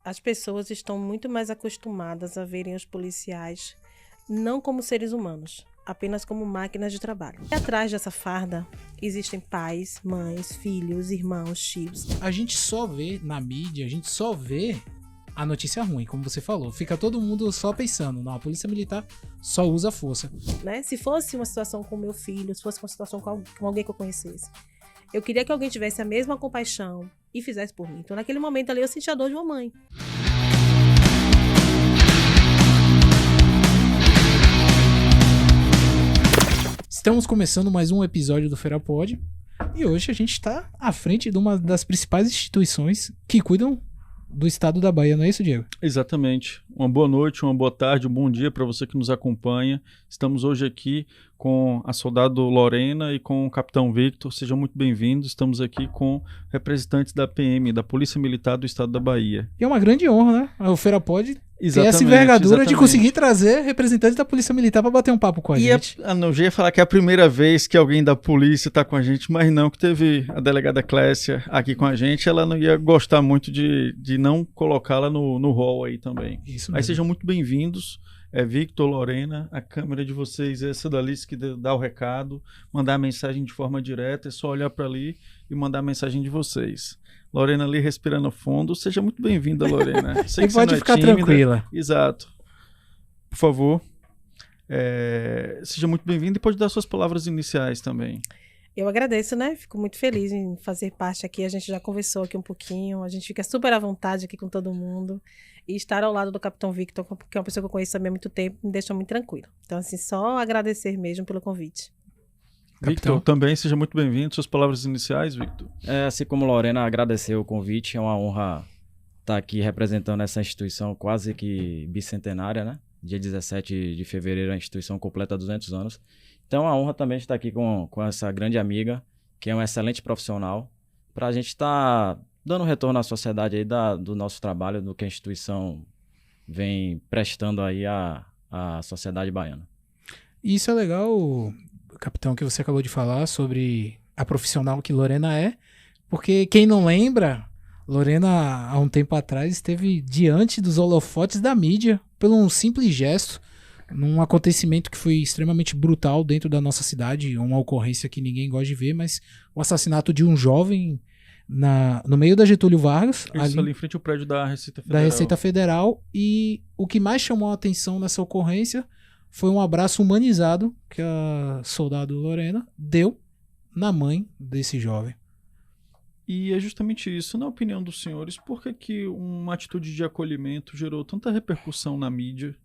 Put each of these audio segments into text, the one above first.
As pessoas estão muito mais acostumadas a verem os policiais não como seres humanos, apenas como máquinas de trabalho. E atrás dessa farda existem pais, mães, filhos, irmãos, tios. A gente só vê na mídia, a gente só vê a notícia ruim, como você falou. Fica todo mundo só pensando, não, a polícia militar só usa força. Né? Se fosse uma situação com meu filho, se fosse uma situação com alguém que eu conhecesse, eu queria que alguém tivesse a mesma compaixão e fizesse por mim. Então, naquele momento ali, eu senti a dor de uma mãe. Estamos começando mais um episódio do Ferapod e hoje a gente está à frente de uma das principais instituições que cuidam do estado da Bahia, não é isso, Diego? Exatamente. Uma boa noite, uma boa tarde, um bom dia para você que nos acompanha. Estamos hoje aqui com a soldado Lorena e com o capitão Victor. Sejam muito bem-vindos. Estamos aqui com representantes da PM, da Polícia Militar do estado da Bahia. E é uma grande honra, né? O Ferapod ter essa envergadura de conseguir trazer representantes da Polícia Militar para bater um papo com a gente. Eu já ia falar que é a primeira vez que alguém da polícia está com a gente, mas não, que teve a delegada Clécia aqui com a gente, ela não ia gostar muito de não colocá-la no hall aí também. Isso mesmo. Mas sejam muito bem-vindos. Victor, Lorena, a câmera de vocês é essa dali que dá o recado, mandar a mensagem de forma direta, é só olhar para ali e mandar a mensagem de vocês. Lorena ali respirando fundo, seja muito bem-vinda, Lorena. Você pode ficar tranquila. Exato. Por favor, seja muito bem-vinda e pode dar suas palavras iniciais também. Eu agradeço, né? Fico muito feliz em fazer parte aqui. A gente já conversou aqui um pouquinho, a gente fica super à vontade aqui com todo mundo. E estar ao lado do Capitão Victor, que é uma pessoa que eu conheço também há muito tempo, me deixa muito tranquilo. Então, assim, só agradecer mesmo pelo convite. Victor, também seja muito bem-vindo. Suas palavras iniciais, Victor. Assim como Lorena, agradecer o convite. É uma honra estar aqui representando essa instituição quase que bicentenária, né? Dia 17 de fevereiro, a instituição completa 200 anos. Então, é uma honra também estar aqui com essa grande amiga, que é uma excelente profissional, para a gente estar dando retorno à sociedade aí do nosso trabalho, do que a instituição vem prestando aí à sociedade baiana. E isso é legal, capitão, que você acabou de falar sobre a profissional que Lorena é, porque quem não lembra, Lorena, há um tempo atrás, esteve diante dos holofotes da mídia por um simples gesto, num acontecimento que foi extremamente brutal dentro da nossa cidade, uma ocorrência que ninguém gosta de ver, mas o assassinato de um jovem no meio da Getúlio Vargas. Isso ali em frente ao prédio da Receita Federal. Da Receita Federal. E o que mais chamou a atenção nessa ocorrência foi um abraço humanizado que a soldado Lorena deu na mãe desse jovem. E é justamente isso. Na opinião dos senhores, por que uma atitude de acolhimento gerou tanta repercussão na mídia?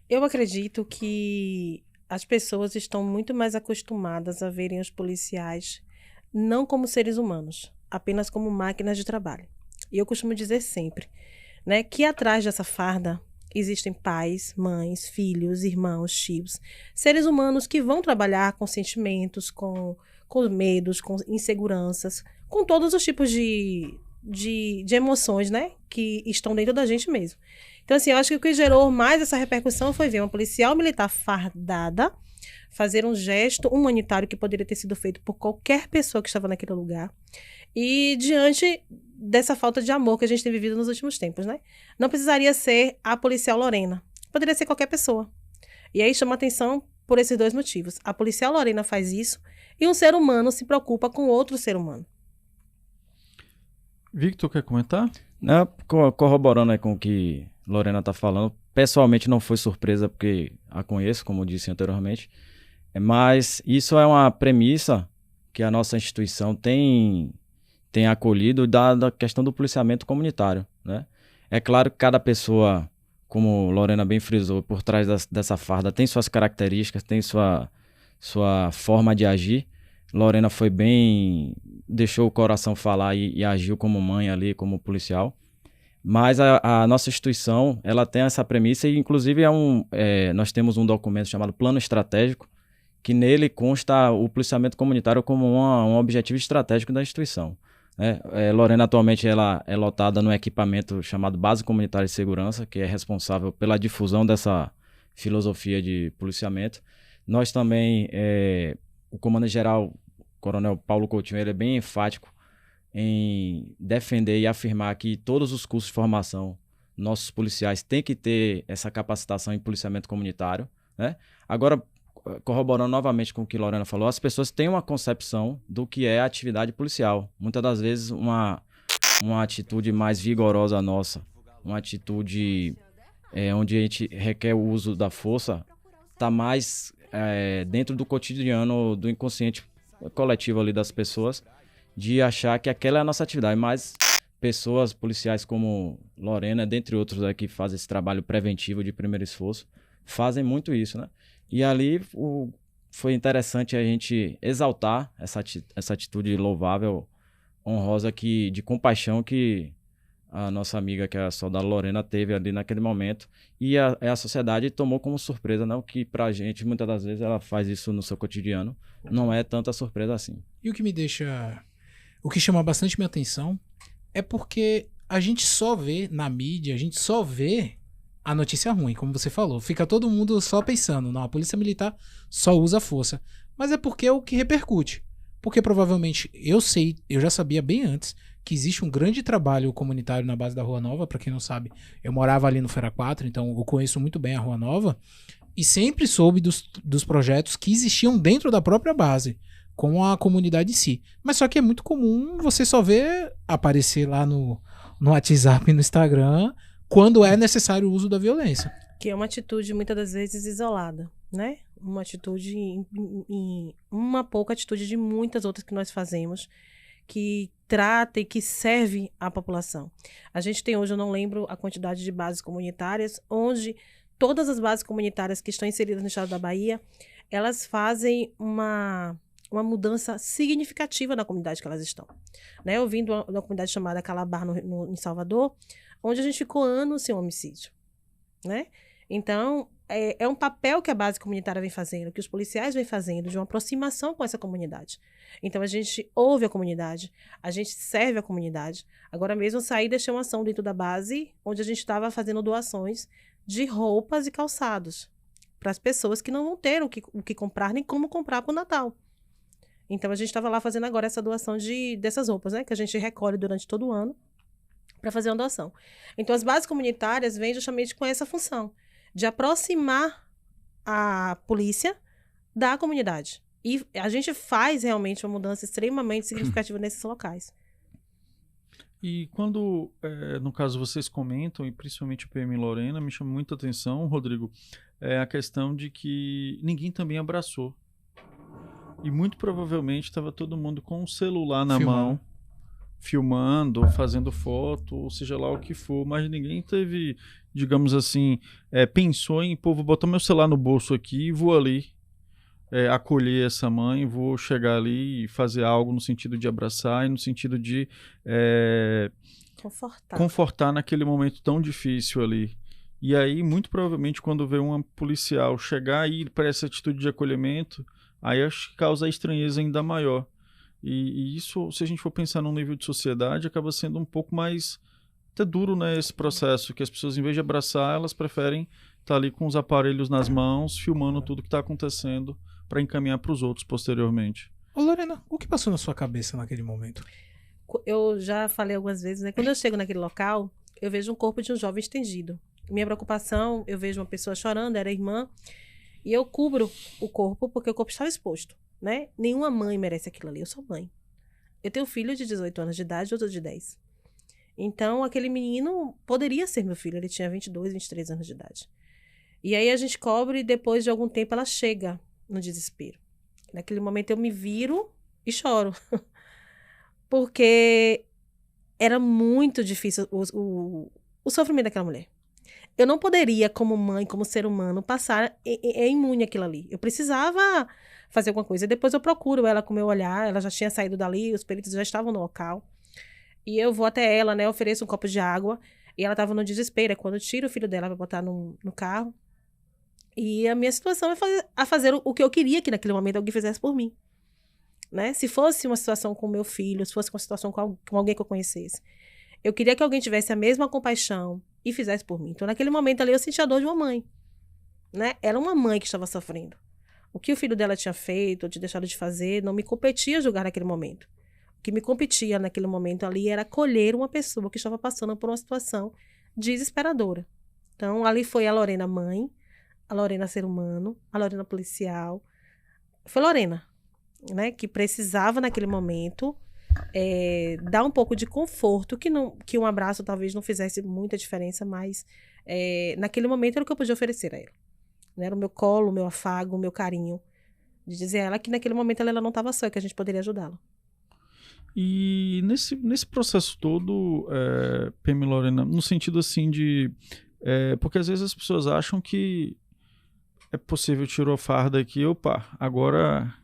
Eu acredito que as pessoas estão muito mais acostumadas a verem os policiais não como seres humanos, apenas como máquinas de trabalho. E eu costumo dizer sempre, né, que atrás dessa farda existem pais, mães, filhos, irmãos, tios, seres humanos que vão trabalhar com sentimentos, com medos, com inseguranças, com todos os tipos de emoções, né, que estão dentro da gente mesmo. Então, assim, eu acho que o que gerou mais essa repercussão foi ver uma policial militar fardada fazer um gesto humanitário que poderia ter sido feito por qualquer pessoa que estava naquele lugar. E diante dessa falta de amor que a gente tem vivido nos últimos tempos, né? Não precisaria ser a policial Lorena. Poderia ser qualquer pessoa. E aí chama atenção por esses dois motivos. A policial Lorena faz isso e um ser humano se preocupa com outro ser humano. Victor, quer comentar? Corroborando aí com o que Lorena está falando, pessoalmente não foi surpresa porque a conheço, como eu disse anteriormente, mas isso é uma premissa que a nossa instituição tem acolhido da questão do policiamento comunitário, né? É claro que cada pessoa, como Lorena bem frisou, por trás dessa farda tem suas características, tem sua forma de agir. Lorena foi bem, deixou o coração falar e agiu como mãe ali, como policial. Mas a nossa instituição, ela tem essa premissa e, inclusive, nós temos um documento chamado Plano Estratégico, que nele consta o policiamento comunitário como um objetivo estratégico da instituição, né? Lorena, atualmente, ela é lotada no equipamento chamado Base Comunitária de Segurança, que é responsável pela difusão dessa filosofia de policiamento. Nós também, o comandante-geral, Coronel Paulo Coutinho, ele é bem enfático em defender e afirmar que todos os cursos de formação, nossos policiais têm que ter essa capacitação em policiamento comunitário, né? Agora, corroborando novamente com o que Lorena falou, as pessoas têm uma concepção do que é a atividade policial. Muitas das vezes, uma atitude mais vigorosa nossa, uma atitude onde a gente requer o uso da força, está mais dentro do cotidiano, do inconsciente coletivo ali das pessoas, de achar que aquela é a nossa atividade. Mas pessoas policiais como Lorena, dentre outros que fazem esse trabalho preventivo de primeiro esforço, fazem muito isso, né? E ali foi interessante a gente exaltar essa atitude louvável, honrosa, de compaixão que a nossa amiga, que é a soldada Lorena, teve ali naquele momento. E a sociedade tomou como surpresa, né? O que pra gente, muitas das vezes, ela faz isso no seu cotidiano, não é tanta surpresa assim. E o que chama bastante minha atenção é porque a gente só vê na mídia, a gente só vê a notícia ruim, como você falou. Fica todo mundo só pensando, não, a polícia militar só usa força. Mas é porque é o que repercute. Porque provavelmente, eu já sabia bem antes que existe um grande trabalho comunitário na base da Rua Nova. Pra quem não sabe, eu morava ali no Feira 4, então eu conheço muito bem a Rua Nova. E sempre soube dos projetos que existiam dentro da própria base, com a comunidade em si. Mas só que é muito comum você só ver aparecer lá no WhatsApp e no Instagram quando é necessário o uso da violência. Que é uma atitude, muitas das vezes, isolada, né? Uma atitude, uma pouca atitude de muitas outras que nós fazemos, que trata e que serve à população. A gente tem hoje, eu não lembro a quantidade de bases comunitárias, onde todas as bases comunitárias que estão inseridas no estado da Bahia, elas fazem uma mudança significativa na comunidade que elas estão. Né? Eu vim de uma comunidade chamada Calabar, em Salvador, onde a gente ficou anos sem homicídio, né? Então, é um papel que a base comunitária vem fazendo, que os policiais vêm fazendo, de uma aproximação com essa comunidade. Então, a gente ouve a comunidade, a gente serve a comunidade. Agora mesmo, saí e deixei uma ação dentro da base, onde a gente estava fazendo doações de roupas e calçados para as pessoas que não vão ter o que comprar, nem como comprar para o Natal. Então, a gente estava lá fazendo agora essa doação dessas roupas, né? Que a gente recolhe durante todo o ano, para fazer uma doação. Então, as bases comunitárias vêm justamente com essa função, de aproximar a polícia da comunidade. E a gente faz realmente uma mudança extremamente significativa nesses locais. E quando, no caso, vocês comentam, e principalmente o PM Lorena, me chama muita atenção, Rodrigo, a questão de que ninguém também abraçou. E muito provavelmente estava todo mundo com o celular na mão, filmando, fazendo foto, ou seja lá o que for, mas ninguém teve, digamos assim, pensou em, pô, vou botar meu celular no bolso aqui e vou ali acolher essa mãe, vou chegar ali e fazer algo no sentido de abraçar e no sentido de confortar naquele momento tão difícil ali. E aí, muito provavelmente, quando vê uma policial chegar e ir para essa atitude de acolhimento, aí acho que causa estranheza ainda maior. E isso, se a gente for pensar num nível de sociedade, acaba sendo um pouco mais até duro, né, esse processo, que as pessoas, em vez de abraçar, elas preferem estar ali com os aparelhos nas mãos, filmando tudo que está acontecendo para encaminhar para os outros posteriormente. Ô Lorena, o que passou na sua cabeça naquele momento? Eu já falei algumas vezes, né? Quando eu chego naquele local, eu vejo um corpo de um jovem estendido. Minha preocupação, eu vejo uma pessoa chorando, era irmã, e eu cubro o corpo porque o corpo estava exposto. Né? Nenhuma mãe merece aquilo ali, eu sou mãe. Eu tenho um filho de 18 anos de idade e outro de 10. Então, aquele menino poderia ser meu filho, ele tinha 22, 23 anos de idade. E aí a gente cobre e depois de algum tempo ela chega no desespero. Naquele momento eu me viro e choro. Porque era muito difícil o sofrimento daquela mulher. Eu não poderia, como mãe, como ser humano, passar imune àquilo ali. Eu precisava fazer alguma coisa. E depois eu procuro ela com o meu olhar. Ela já tinha saído dali, os peritos já estavam no local. E eu vou até ela, né? Ofereço um copo de água. E ela estava no desespero. É quando eu tiro o filho dela para botar no carro. E a minha situação é fazer o que eu queria que naquele momento alguém fizesse por mim. Né? Se fosse uma situação com o meu filho, se fosse uma situação com alguém que eu conhecesse, eu queria que alguém tivesse a mesma compaixão e fizesse por mim. Então, naquele momento ali, eu senti a dor de uma mãe. Né? Era uma mãe que estava sofrendo. O que o filho dela tinha feito ou tinha deixado de fazer não me competia julgar naquele momento. O que me competia naquele momento ali era acolher uma pessoa que estava passando por uma situação desesperadora. Então, ali foi a Lorena mãe, a Lorena ser humano, a Lorena policial. Foi Lorena, né, que precisava naquele momento dar um pouco de conforto, que um abraço talvez não fizesse muita diferença, mas naquele momento era o que eu podia oferecer a ela. Né? Era o meu colo, o meu afago, o meu carinho, de dizer a ela que naquele momento ela não estava só e que a gente poderia ajudá-la. E nesse processo todo, Pema e Lorena, no sentido assim de... porque às vezes as pessoas acham que é possível, tirou a farda aqui, opa, agora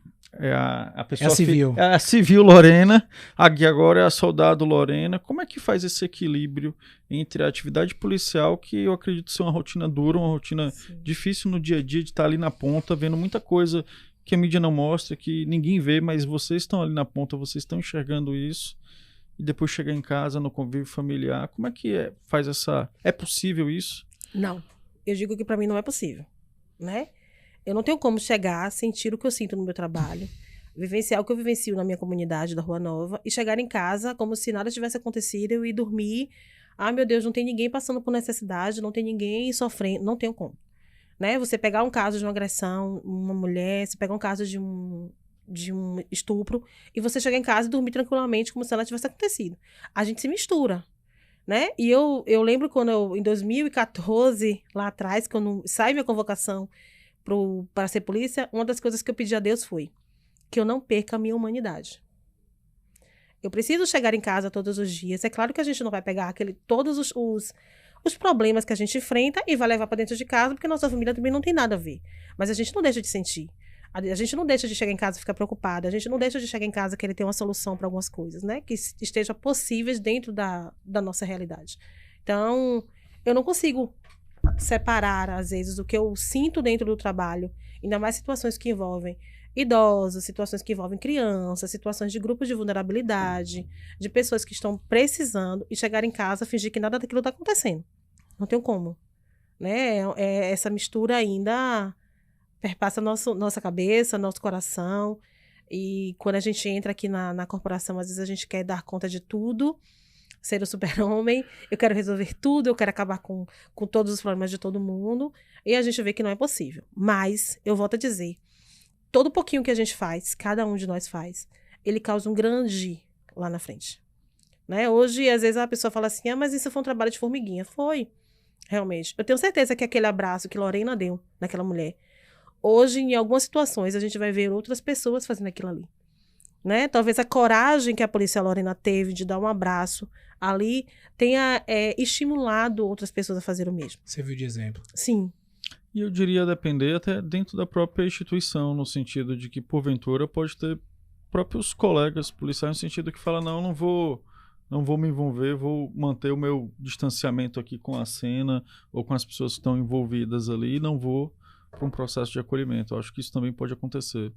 a pessoa... É a civil. É a civil Lorena, aqui agora é a soldado Lorena. Como é que faz esse equilíbrio entre a atividade policial, que eu acredito ser uma rotina dura, uma rotina difícil no dia a dia, de estar ali na ponta, vendo muita coisa que a mídia não mostra, que ninguém vê, mas vocês estão ali na ponta, vocês estão enxergando isso, e depois chegar em casa, no convívio familiar, como é que faz essa... É possível isso? Não, eu digo que para mim não é possível, né? Eu não tenho como chegar, sentir o que eu sinto no meu trabalho, vivenciar o que eu vivencio na minha comunidade da Rua Nova, e chegar em casa como se nada tivesse acontecido e dormir, meu Deus, não tem ninguém passando por necessidade, não tem ninguém sofrendo, não tenho como. Né? Você pegar um caso de uma agressão, uma mulher, você pegar um caso de um estupro, e você chegar em casa e dormir tranquilamente como se nada tivesse acontecido. A gente se mistura, né? E eu lembro quando em 2014, lá atrás, quando sai minha convocação para ser polícia, uma das coisas que eu pedi a Deus foi que eu não perca a minha humanidade. Eu preciso chegar em casa todos os dias. É claro que a gente não vai pegar todos os problemas que a gente enfrenta e vai levar para dentro de casa, porque nossa família também não tem nada a ver. Mas a gente não deixa de sentir. A gente não deixa de chegar em casa e ficar preocupada. A gente não deixa de chegar em casa e querer ter uma solução para algumas coisas, né? Que estejam possíveis dentro da nossa realidade. Então, eu não consigo separar, às vezes, o que eu sinto dentro do trabalho, ainda mais situações que envolvem idosos, situações que envolvem crianças, situações de grupos de vulnerabilidade, de pessoas que estão precisando, e chegar em casa, fingir que nada daquilo está acontecendo. Não tem como. Né? Essa mistura ainda perpassa nossa cabeça, nosso coração, e quando a gente entra aqui na corporação, às vezes a gente quer dar conta de tudo, ser o super-homem, eu quero resolver tudo, eu quero acabar com todos os problemas de todo mundo, e a gente vê que não é possível. Mas, eu volto a dizer, todo pouquinho que a gente faz, cada um de nós faz, ele causa um grande lá na frente. Né? Hoje, às vezes, a pessoa fala assim, mas isso foi um trabalho de formiguinha. Foi, realmente. Eu tenho certeza que aquele abraço que Lorena deu naquela mulher, hoje, em algumas situações, a gente vai ver outras pessoas fazendo aquilo ali. Né? Talvez a coragem que a polícia Lorena teve de dar um abraço ali tenha estimulado outras pessoas a fazer o mesmo. Você viu de exemplo. Sim. E eu diria depender até dentro da própria instituição, no sentido de que, porventura, pode ter próprios colegas policiais, no sentido que fala, não vou me envolver, vou manter o meu distanciamento aqui com a cena ou com as pessoas que estão envolvidas ali e não vou para um processo de acolhimento. Eu acho que isso também pode acontecer.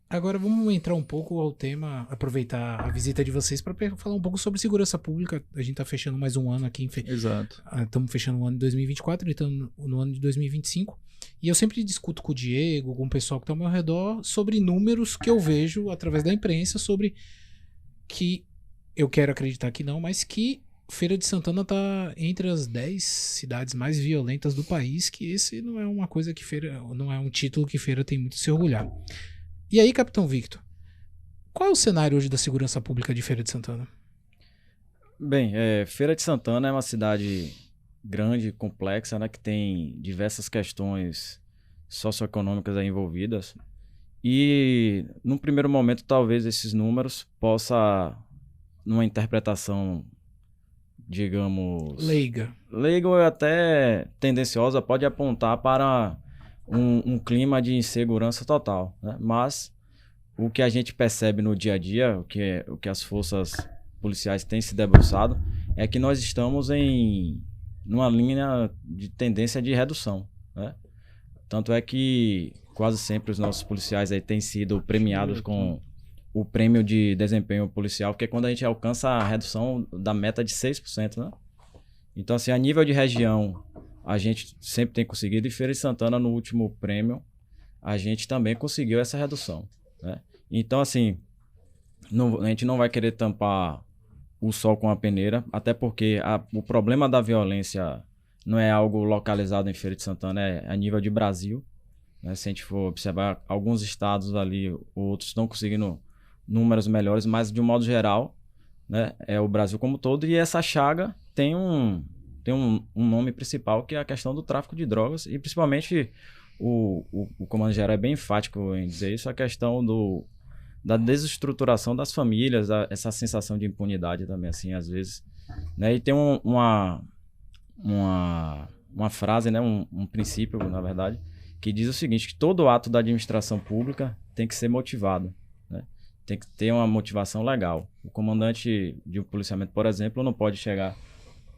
Agora vamos entrar um pouco ao tema, aproveitar a visita de vocês para falar um pouco sobre segurança pública. A gente está fechando mais um ano aqui. Exato. Estamos fechando o ano de 2024 e estamos no ano de 2025. E eu sempre discuto com o Diego, com o pessoal que está ao meu redor, sobre números que eu vejo através da imprensa, sobre que eu quero acreditar que não, mas que Feira de Santana está entre as 10 cidades mais violentas do país, que esse não é uma coisa que Feira, não é um título que Feira tem muito a se orgulhar. E aí, Capitão Victor, qual é o cenário hoje da segurança pública de Feira de Santana? Bem, Feira de Santana é uma cidade grande, complexa, né, que tem diversas questões socioeconômicas aí envolvidas. E, num primeiro momento, talvez esses números possa, numa interpretação, digamos... Leiga ou até tendenciosa, pode apontar para um clima de insegurança total, né? Mas o que a gente percebe no dia a dia, o que as forças policiais têm se debruçado, é que nós estamos numa linha de tendência de redução, né? Tanto é que quase sempre os nossos policiais aí têm sido premiados com o prêmio de desempenho policial, que é quando a gente alcança a redução da meta de 6%, né? Então, assim, a nível de região, a gente sempre tem conseguido, e Feira de Santana, no último prêmio, a gente também conseguiu essa redução, né? Então, assim, a gente não vai querer tampar o sol com a peneira, até porque o problema da violência não é algo localizado em Feira de Santana, é a nível de Brasil. Né? Se a gente for observar, alguns estados ali, outros estão conseguindo números melhores, mas de um modo geral, né, é o Brasil como todo, e essa chaga tem um nome principal, que é a questão do tráfico de drogas, e principalmente o Comando Geral é bem enfático em dizer isso, a questão da desestruturação das famílias, essa sensação de impunidade também, assim, às vezes. Né? E tem uma frase, né, um princípio, na verdade, que diz o seguinte, que todo ato da administração pública tem que ser motivado, né? Tem que ter uma motivação legal. O comandante de um policiamento, por exemplo, não pode chegar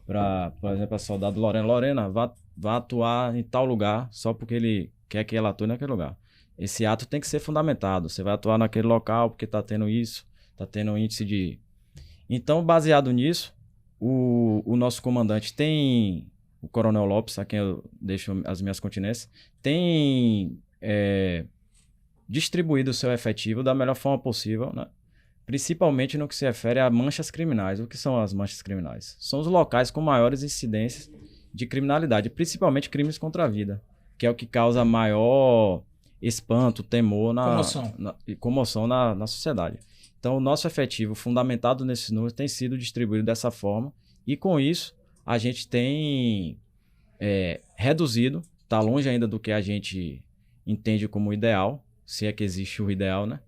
para, por exemplo, a soldado Lorena, vá atuar em tal lugar só porque ele quer que ela atue naquele lugar. Esse ato tem que ser fundamentado. Você vai atuar naquele local porque está tendo isso, está tendo um índice de... Então, baseado nisso, o nosso comandante tem... O Coronel Lopes, a quem eu deixo as minhas continências, tem distribuído o seu efetivo da melhor forma possível, né? Principalmente no que se refere a manchas criminais. O que são as manchas criminais? São os locais com maiores incidências de criminalidade, principalmente crimes contra a vida, que é o que causa maior espanto, temor e comoção na sociedade. Então, o nosso efetivo, fundamentado nesses números, tem sido distribuído dessa forma, e com isso, a gente tem reduzido, está longe ainda do que a gente entende como ideal, se é que existe o ideal, né?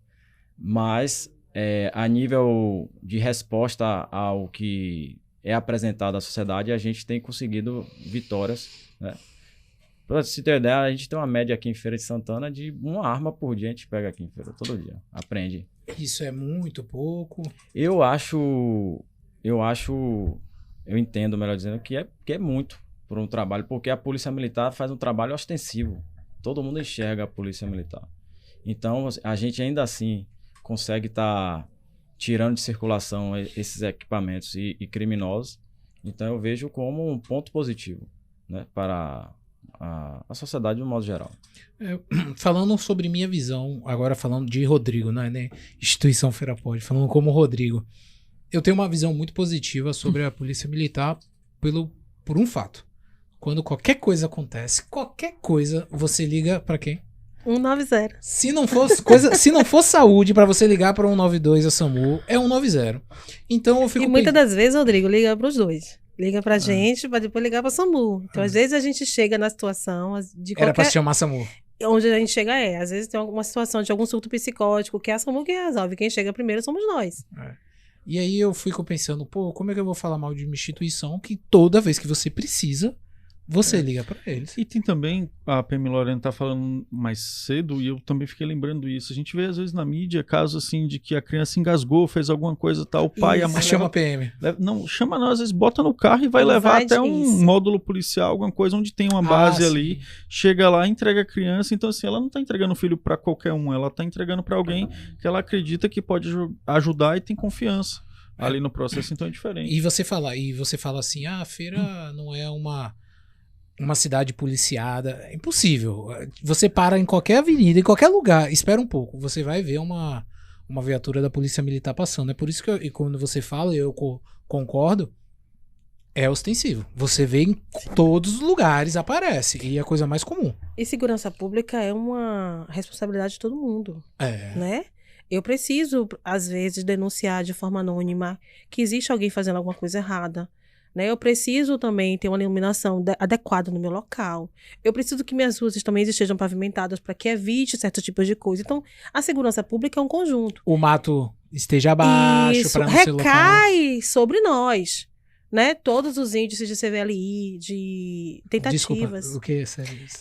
Mas a nível de resposta ao que é apresentado à sociedade, a gente tem conseguido vitórias, né? Para se ter ideia, a gente tem uma média aqui em Feira de Santana de uma arma por dia, a gente pega aqui em Feira todo dia, aprende. Isso é muito pouco? Eu entendo, melhor dizendo, que é muito por um trabalho, porque a Polícia Militar faz um trabalho ostensivo. Todo mundo enxerga a Polícia Militar. Então, a gente ainda assim consegue estar tirando de circulação esses equipamentos e criminosos. Então, eu vejo como um ponto positivo, né, para a sociedade de um modo geral. Falando sobre minha visão, agora falando de Rodrigo, né? Instituição Ferapod, falando como Rodrigo, eu tenho uma visão muito positiva sobre a Polícia Militar por um fato. Quando qualquer coisa acontece, você liga pra quem? 190. Se não for saúde, pra você ligar pra 192 a SAMU, é 190. Então eu fico... E muitas das vezes, Rodrigo, liga pros dois. Liga pra gente, pra depois ligar pra SAMU. Então, às vezes, a gente chega na situação de qualquer... Era pra se chamar SAMU. Onde a gente chega às vezes tem alguma situação de algum surto psicótico, que é a SAMU que resolve. Quem chega primeiro somos nós. E aí eu fico pensando, como é que eu vou falar mal de uma instituição que toda vez que você precisa, você liga pra eles. E tem também, a PM Lorena tá falando mais cedo, e eu também fiquei lembrando isso. A gente vê, às vezes, na mídia, casos assim, de que a criança engasgou, fez alguma coisa tal, o pai e a mãe... Chama a PM. Não, chama não, às vezes bota no carro e vai levar até um módulo policial, alguma coisa onde tem uma base ali. Chega lá, entrega a criança. Então, assim, ela não tá entregando o filho pra qualquer um, ela tá entregando pra alguém que ela acredita que pode ajudar e tem confiança ali no processo, então é diferente. E você fala assim, a Feira não é uma cidade policiada, é impossível. Você para em qualquer avenida, em qualquer lugar, espera um pouco, você vai ver uma viatura da Polícia Militar passando. É por isso que quando você fala, eu concordo, é ostensivo. Você vê em todos os lugares, aparece, e é a coisa mais comum. E segurança pública é uma responsabilidade de todo mundo, né? Eu preciso, às vezes, denunciar de forma anônima que existe alguém fazendo alguma coisa errada. Né? Eu preciso também ter uma iluminação adequada no meu local. Eu preciso que minhas ruas também estejam pavimentadas para que evite certos tipos de coisa. Então, a segurança pública é um conjunto. O mato esteja abaixo para não ser local. Recai sobre nós. Né? Todos os índices de CVLI, de tentativas. Desculpa, o que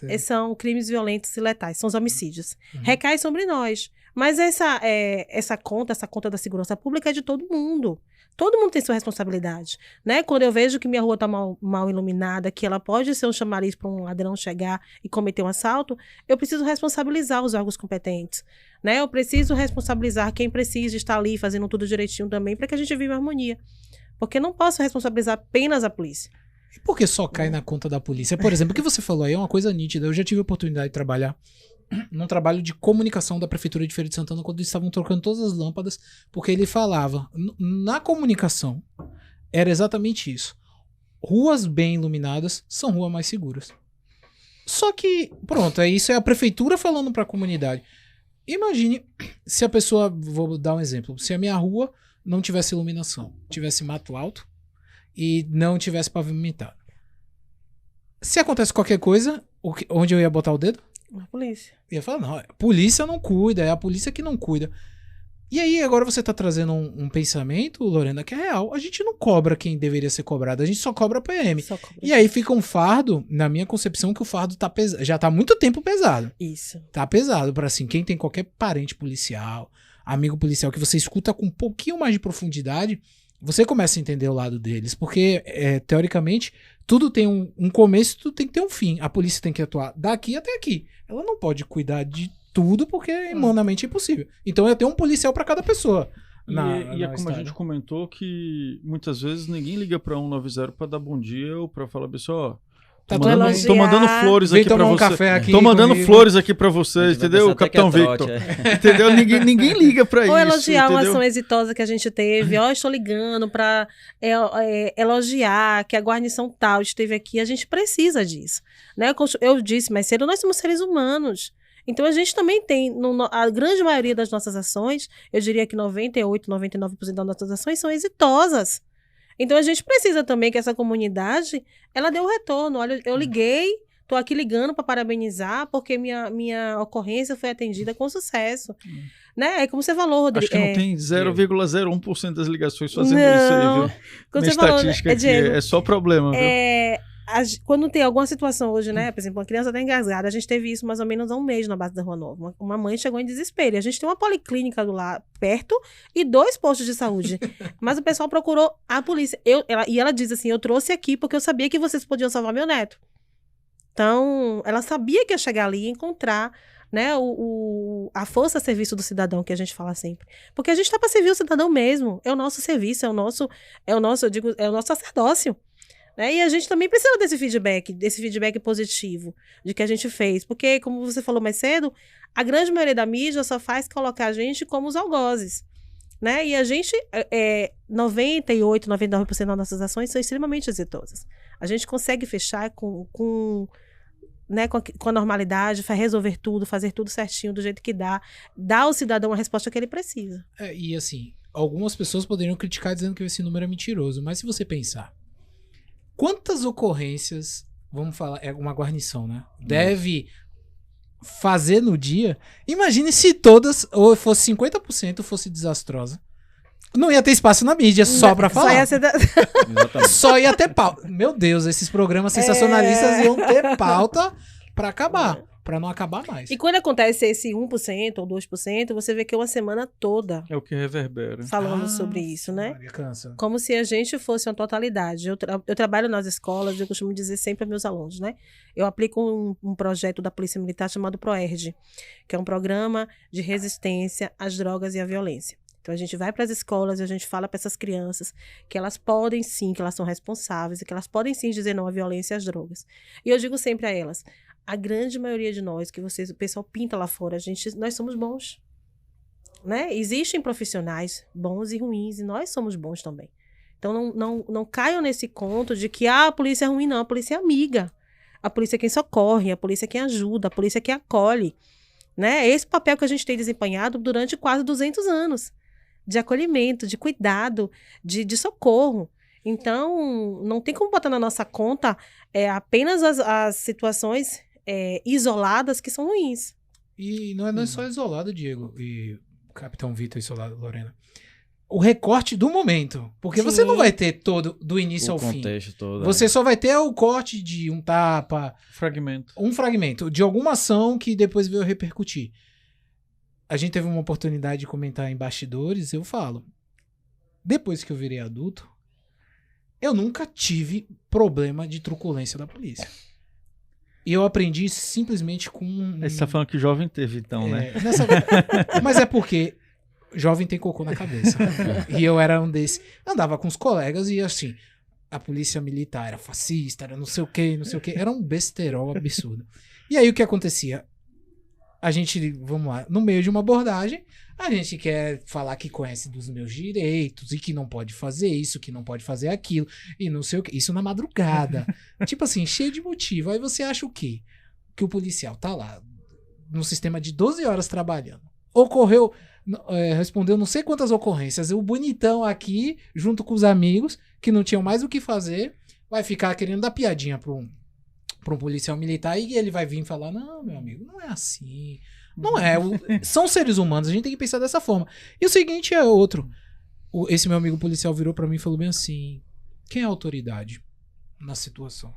é? São crimes violentos e letais, são os homicídios. Recai sobre nós. Mas essa conta da segurança pública é de todo mundo. Todo mundo tem sua responsabilidade, né? Quando eu vejo que minha rua está mal iluminada, que ela pode ser um chamariz para um ladrão chegar e cometer um assalto, eu preciso responsabilizar os órgãos competentes, né? Eu preciso responsabilizar quem precisa estar ali fazendo tudo direitinho também para que a gente viva em harmonia. Porque não posso responsabilizar apenas a polícia. E por que só cai na conta da polícia? Por exemplo, o que você falou aí é uma coisa nítida. Eu já tive a oportunidade de trabalhar num trabalho de comunicação da Prefeitura de Feira de Santana quando eles estavam trocando todas as lâmpadas, porque ele falava, na comunicação, era exatamente isso. Ruas bem iluminadas são ruas mais seguras. Só que, pronto, isso é a Prefeitura falando para a comunidade. Imagine se a pessoa, vou dar um exemplo, se a minha rua não tivesse iluminação, tivesse mato alto e não tivesse pavimentado. Se acontece qualquer coisa, onde eu ia botar o dedo? A polícia. Ia falar, não, a polícia não cuida, é a polícia que não cuida. E aí, agora você tá trazendo um pensamento, Lorena, que é real. A gente não cobra quem deveria ser cobrado, a gente só cobra a PM. Só cobra. E aí fica um fardo, na minha concepção, que o fardo tá já tá há muito tempo pesado. Isso. Tá pesado pra, assim, quem tem qualquer parente policial, amigo policial, que você escuta com um pouquinho mais de profundidade, você começa a entender o lado deles. Porque, teoricamente, tudo tem um começo, tudo tem que ter um fim. A polícia tem que atuar daqui até aqui. Ela não pode cuidar de tudo porque é humanamente impossível. Então eu tenho um policial para cada pessoa. E é como a gente comentou que muitas vezes ninguém liga para 190 para dar bom dia ou para falar, pessoal, tô mandando flores aqui para você. Tô mandando flores aqui para vocês, entendeu, Capitão Victor? Entendeu? Ninguém liga para isso. Ou elogiar entendeu? uma ação exitosa que a gente teve. Estou ligando para elogiar que a guarnição tal esteve aqui. A gente precisa disso. Né? Eu disse mais cedo, nós somos seres humanos. Então, a gente também tem, a grande maioria das nossas ações, eu diria que 98, 99% das nossas ações são exitosas. Então, a gente precisa também que essa comunidade, ela dê um retorno. Olha, eu liguei, estou aqui ligando para parabenizar, porque minha ocorrência foi atendida com sucesso. Né? É como você falou, Rodrigo. Acho que não tem 0,01% das ligações fazendo isso aí, viu? Como Na você falou, estatística Diego, é só problema, viu? Quando tem alguma situação hoje, né? Por exemplo, uma criança está engasgada, a gente teve isso mais ou menos há um mês na base da Rua Nova. Uma mãe chegou em desespero. E a gente tem uma policlínica do lado perto e 2 postos de saúde. Mas o pessoal procurou a polícia. E ela diz assim, eu trouxe aqui porque eu sabia que vocês podiam salvar meu neto. Então, ela sabia que ia chegar ali e encontrar, né, a força a serviço do cidadão, que a gente fala sempre. Porque a gente está para servir o cidadão mesmo. É o nosso serviço, é o nosso sacerdócio. Né? E a gente também precisa desse feedback positivo de que a gente fez. Porque, como você falou mais cedo, a grande maioria da mídia só faz colocar a gente como os algozes. Né? E a gente, 98, 99% das nossas ações são extremamente exitosas. A gente consegue fechar com a normalidade, resolver tudo, fazer tudo certinho, do jeito que dá ao cidadão a resposta que ele precisa. E assim, algumas pessoas poderiam criticar dizendo que esse número é mentiroso, mas se você pensar, quantas ocorrências, vamos falar, é uma guarnição, né? Deve fazer no dia. Imagine se todas, ou fosse 50%, fosse desastrosa. Não ia ter espaço na mídia só pra falar. Só ia ter pauta. Meu Deus, esses programas sensacionalistas iam ter pauta pra acabar. Pra não acabar mais. E quando acontece esse 1% ou 2%, você vê que é uma semana toda. É o que reverbera. Falando sobre isso, né? Cansa. Como se a gente fosse uma totalidade. Eu trabalho nas escolas, eu costumo dizer sempre aos meus alunos, né? Eu aplico um projeto da Polícia Militar chamado PROERD, que é um programa de resistência às drogas e à violência. Então, a gente vai para as escolas e a gente fala para essas crianças que elas podem sim, que elas são responsáveis e que elas podem sim dizer não à violência e às drogas. E eu digo sempre a elas, a grande maioria de nós, o pessoal pinta lá fora, nós somos bons. Né? Existem profissionais bons e ruins, e nós somos bons também. Então, não caiam nesse conto de que a polícia é ruim, não. A polícia é amiga. A polícia é quem socorre, a polícia é quem ajuda, a polícia é quem acolhe. Né? É esse papel que a gente tem desempenhado durante quase 200 anos. De acolhimento, de cuidado, de socorro. Então, não tem como botar na nossa conta apenas as situações isoladas que são ruins. E não é só isolado, Diego, e Capitão Victor isolado, Lorena. O recorte do momento. Porque você não vai ter todo, do início ao fim. Todo, você só vai ter o corte de um tapa. Um fragmento de alguma ação que depois veio repercutir. A gente teve uma oportunidade de comentar em bastidores, eu falo. Depois que eu virei adulto, eu nunca tive problema de truculência da polícia. E eu aprendi simplesmente com... Você tá falando que jovem teve, então, né? Mas é porque jovem tem cocô na cabeça. E eu era um desses. Andava com os colegas e assim, a polícia militar era fascista, era não sei o quê. Era um besterol absurdo. E aí o que acontecia? a gente, vamos lá, no meio de uma abordagem, a gente quer falar que conhece dos meus direitos e que não pode fazer isso, que não pode fazer aquilo, e não sei o que. Isso na madrugada. Tipo assim, cheio de motivo. Aí você acha o quê? Que o policial tá lá, num sistema de 12 horas trabalhando. Respondeu não sei quantas ocorrências. O bonitão aqui, junto com os amigos, que não tinham mais o que fazer, vai ficar querendo dar piadinha pra um policial militar e ele vai vir falar, não, meu amigo, não é assim. Não é. São seres humanos, a gente tem que pensar dessa forma. E o seguinte é outro. Esse meu amigo policial virou pra mim e falou bem assim, quem é a autoridade na situação?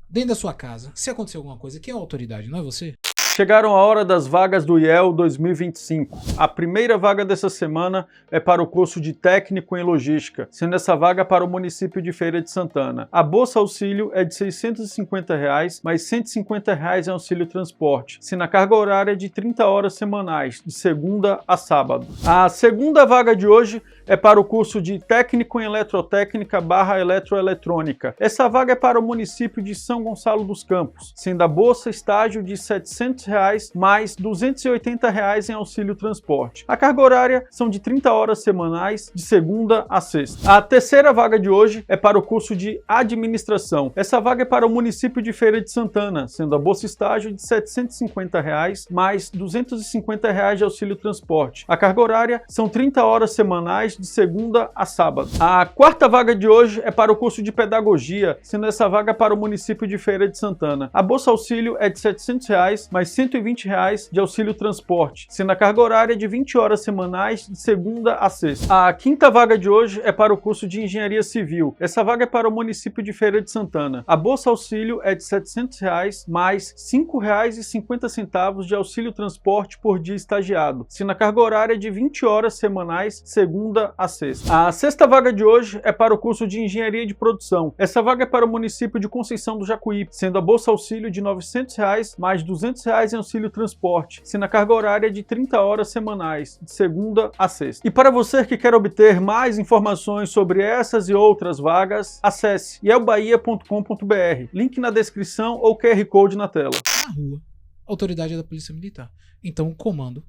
Dentro da sua casa, se acontecer alguma coisa, quem é a autoridade? Não é você? Chegaram a hora das vagas do IEL 2025. A primeira vaga dessa semana é para o curso de técnico em logística, sendo essa vaga para o município de Feira de Santana. A bolsa auxílio é de R$ 650, mais R$ 150 em auxílio transporte, sendo a carga horária de 30 horas semanais, de segunda a sábado. A segunda vaga de hoje é para o curso de técnico em eletrotécnica / eletroeletrônica. Essa vaga é para o município de São Gonçalo dos Campos, sendo a bolsa estágio de R$ 700 mais R$ 280 em auxílio transporte. A carga horária são de 30 horas semanais, de segunda a sexta. A terceira vaga de hoje é para o curso de administração. Essa vaga é para o município de Feira de Santana, sendo a bolsa estágio de R$ 750 mais R$ 250 de auxílio transporte. A carga horária são 30 horas semanais, de segunda a sábado. A quarta vaga de hoje é para o curso de pedagogia, sendo essa vaga para o município de Feira de Santana. A bolsa auxílio é de R$ 700 mais R$ 120 de auxílio transporte, sendo a carga horária de 20 horas semanais, de segunda a sexta. A quinta vaga de hoje é para o curso de engenharia civil. Essa vaga é para o município de Feira de Santana. A bolsa auxílio é de R$ 700 mais R$ 5,50 de auxílio transporte por dia estagiado, sendo a carga horária de 20 horas semanais, segunda a sexta. A sexta vaga de hoje é para o curso de engenharia de produção. Essa vaga é para o município de Conceição do Jacuípe, sendo a bolsa auxílio de R$ 900 mais R$ 200 em auxílio transporte, sendo a carga horária de 30 horas semanais, de segunda a sexta. E para você que quer obter mais informações sobre essas e outras vagas, acesse ielbahia.com.br, link na descrição ou QR Code na tela. Na rua, a autoridade é da Polícia Militar. Então o comando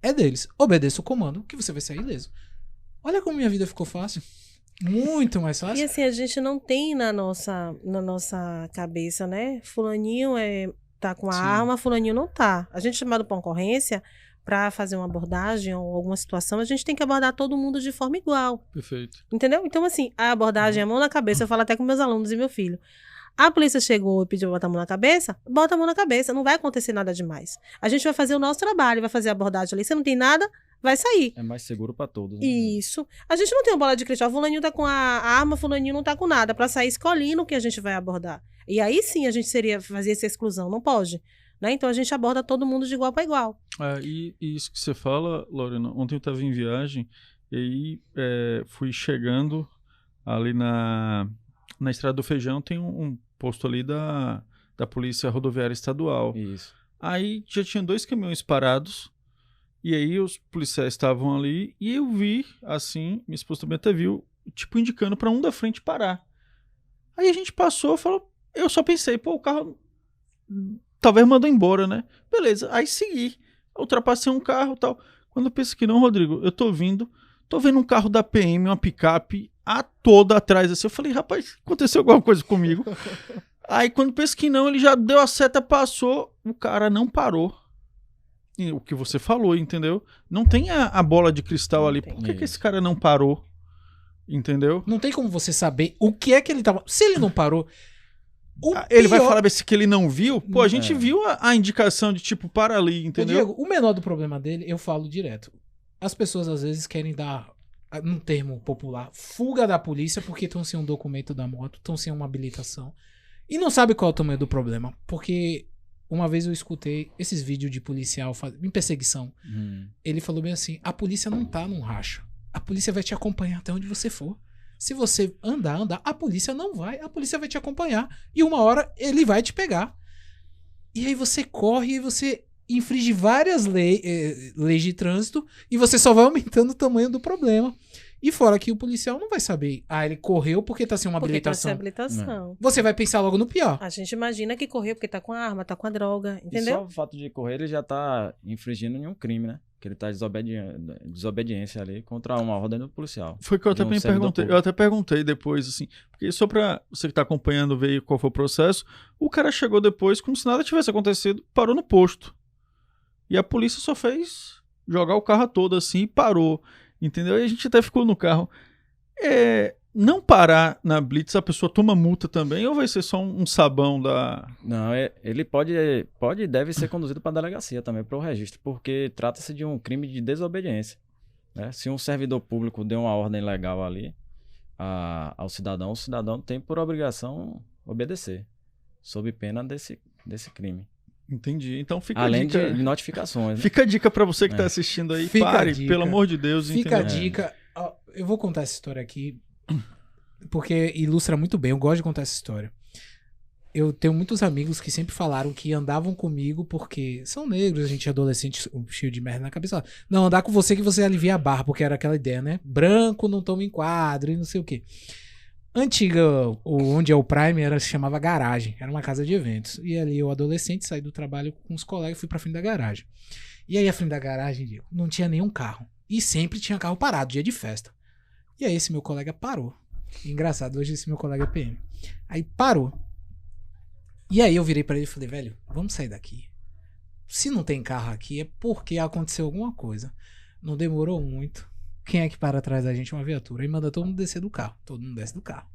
é deles. Obedeça o comando que você vai sair ileso. Olha como minha vida ficou fácil. Muito mais fácil. E assim, a gente não tem na nossa cabeça, né? Fulaninho tá com a arma, fulaninho não tá. A gente é chamado para uma ocorrência, para fazer uma abordagem ou alguma situação, a gente tem que abordar todo mundo de forma igual. Perfeito. Entendeu? Então, assim, a abordagem é mão na cabeça. Eu falo até com meus alunos e meu filho. A polícia chegou e pediu botar a mão na cabeça, bota a mão na cabeça, não vai acontecer nada demais. A gente vai fazer o nosso trabalho, vai fazer a abordagem ali. Se não tem nada, vai sair. É mais seguro para todos. Né? Isso. A gente não tem uma bola de cristal. Fulaninho tá com a arma, fulaninho não tá com nada. Para sair escolhendo o que a gente vai abordar. E aí sim a gente fazer essa exclusão. Não pode. Né? Então a gente aborda todo mundo de igual para igual. E isso que você fala, Lorena, ontem eu estava em viagem e aí fui chegando ali na Estrada do Feijão, tem um posto ali da Polícia Rodoviária Estadual. Isso. Aí já tinha 2 caminhões parados e aí os policiais estavam ali e eu vi, assim, minha esposa também até viu, tipo, indicando para um da frente parar. Aí a gente passou, falou, eu só pensei, pô, o carro talvez mandou embora, né? Beleza, aí segui, ultrapassei um carro e tal. Quando eu penso que não, Rodrigo, eu tô vendo um carro da PM, uma picape, toda atrás assim. Eu falei, rapaz, aconteceu alguma coisa comigo? Aí quando penso que não, ele já deu a seta, passou, o cara não parou. E o que você falou, entendeu? Não tem a bola de cristal não ali. Por que esse cara não parou? Entendeu? Não tem como você saber o que é que ele tava... Se ele não parou... Ele vai falar desse que ele não viu? Pô, a gente viu a indicação de tipo, para ali, entendeu? Diego, o menor do problema dele, eu falo direto. As pessoas às vezes querem dar, num termo popular, fuga da polícia porque estão sem um documento da moto, estão sem uma habilitação. E não sabe qual é o tamanho do problema. Porque uma vez eu escutei esses vídeos de policial em perseguição. Ele falou bem assim, a polícia não tá num racha. A polícia vai te acompanhar até onde você for. Se você andar, a polícia não vai. A polícia vai te acompanhar. E uma hora ele vai te pegar. E aí você corre e você infringe várias leis de trânsito e você só vai aumentando o tamanho do problema. E fora que o policial não vai saber, ele correu porque tá sem uma Porque tá sem habilitação. habilitação. Você vai pensar logo no pior. A gente imagina que correu porque tá com a arma, tá com a droga, E entendeu? só o fato de correr, ele já tá infringindo em um crime, né? Que ele tá desobediência ali contra uma ordem do policial. Foi que eu até De um me servidor perguntei. público. Eu até perguntei depois, assim, porque só pra você que tá acompanhando ver qual foi o processo, o cara chegou depois como se nada tivesse acontecido, parou no posto. E a polícia só fez jogar o carro todo assim e parou. Entendeu? E a gente até ficou no carro. Não parar na blitz, a pessoa toma multa também ou vai ser só um sabão da... Não, ele pode e deve ser conduzido para a delegacia também, para o registro, porque trata-se de um crime de desobediência, né? Se um servidor público deu uma ordem legal ali ao cidadão, o cidadão tem por obrigação obedecer, sob pena desse crime. Entendi. Então fica Além a dica. de notificações. Né? Fica a dica pra você que tá assistindo aí. Fica a Pare, dica. pelo amor de Deus. Fica a entendeu? dica. Ó, eu vou contar essa história aqui porque ilustra muito bem. Eu gosto de contar essa história. Eu tenho muitos amigos que sempre falaram que andavam comigo porque são negros, a gente é adolescente cheio de merda na cabeça. Não, andar com você que você alivia a barra, porque era aquela ideia, né? Branco não toma enquadro e não sei o quê. Antiga, onde é o Prime, se chamava garagem. Era uma casa de eventos. E ali eu, adolescente, saí do trabalho com os colegas e fui pra frente da garagem. E aí a frente da garagem, Diego, não tinha nenhum carro. E sempre tinha carro parado, dia de festa. E aí esse meu colega parou. Engraçado, hoje esse meu colega é PM. Aí parou. E aí eu virei pra ele e falei, velho, vamos sair daqui. Se não tem carro aqui é porque aconteceu alguma coisa. Não demorou muito. Quem é que para atrás da gente? Uma viatura. E manda todo mundo descer do carro. Todo mundo desce do carro.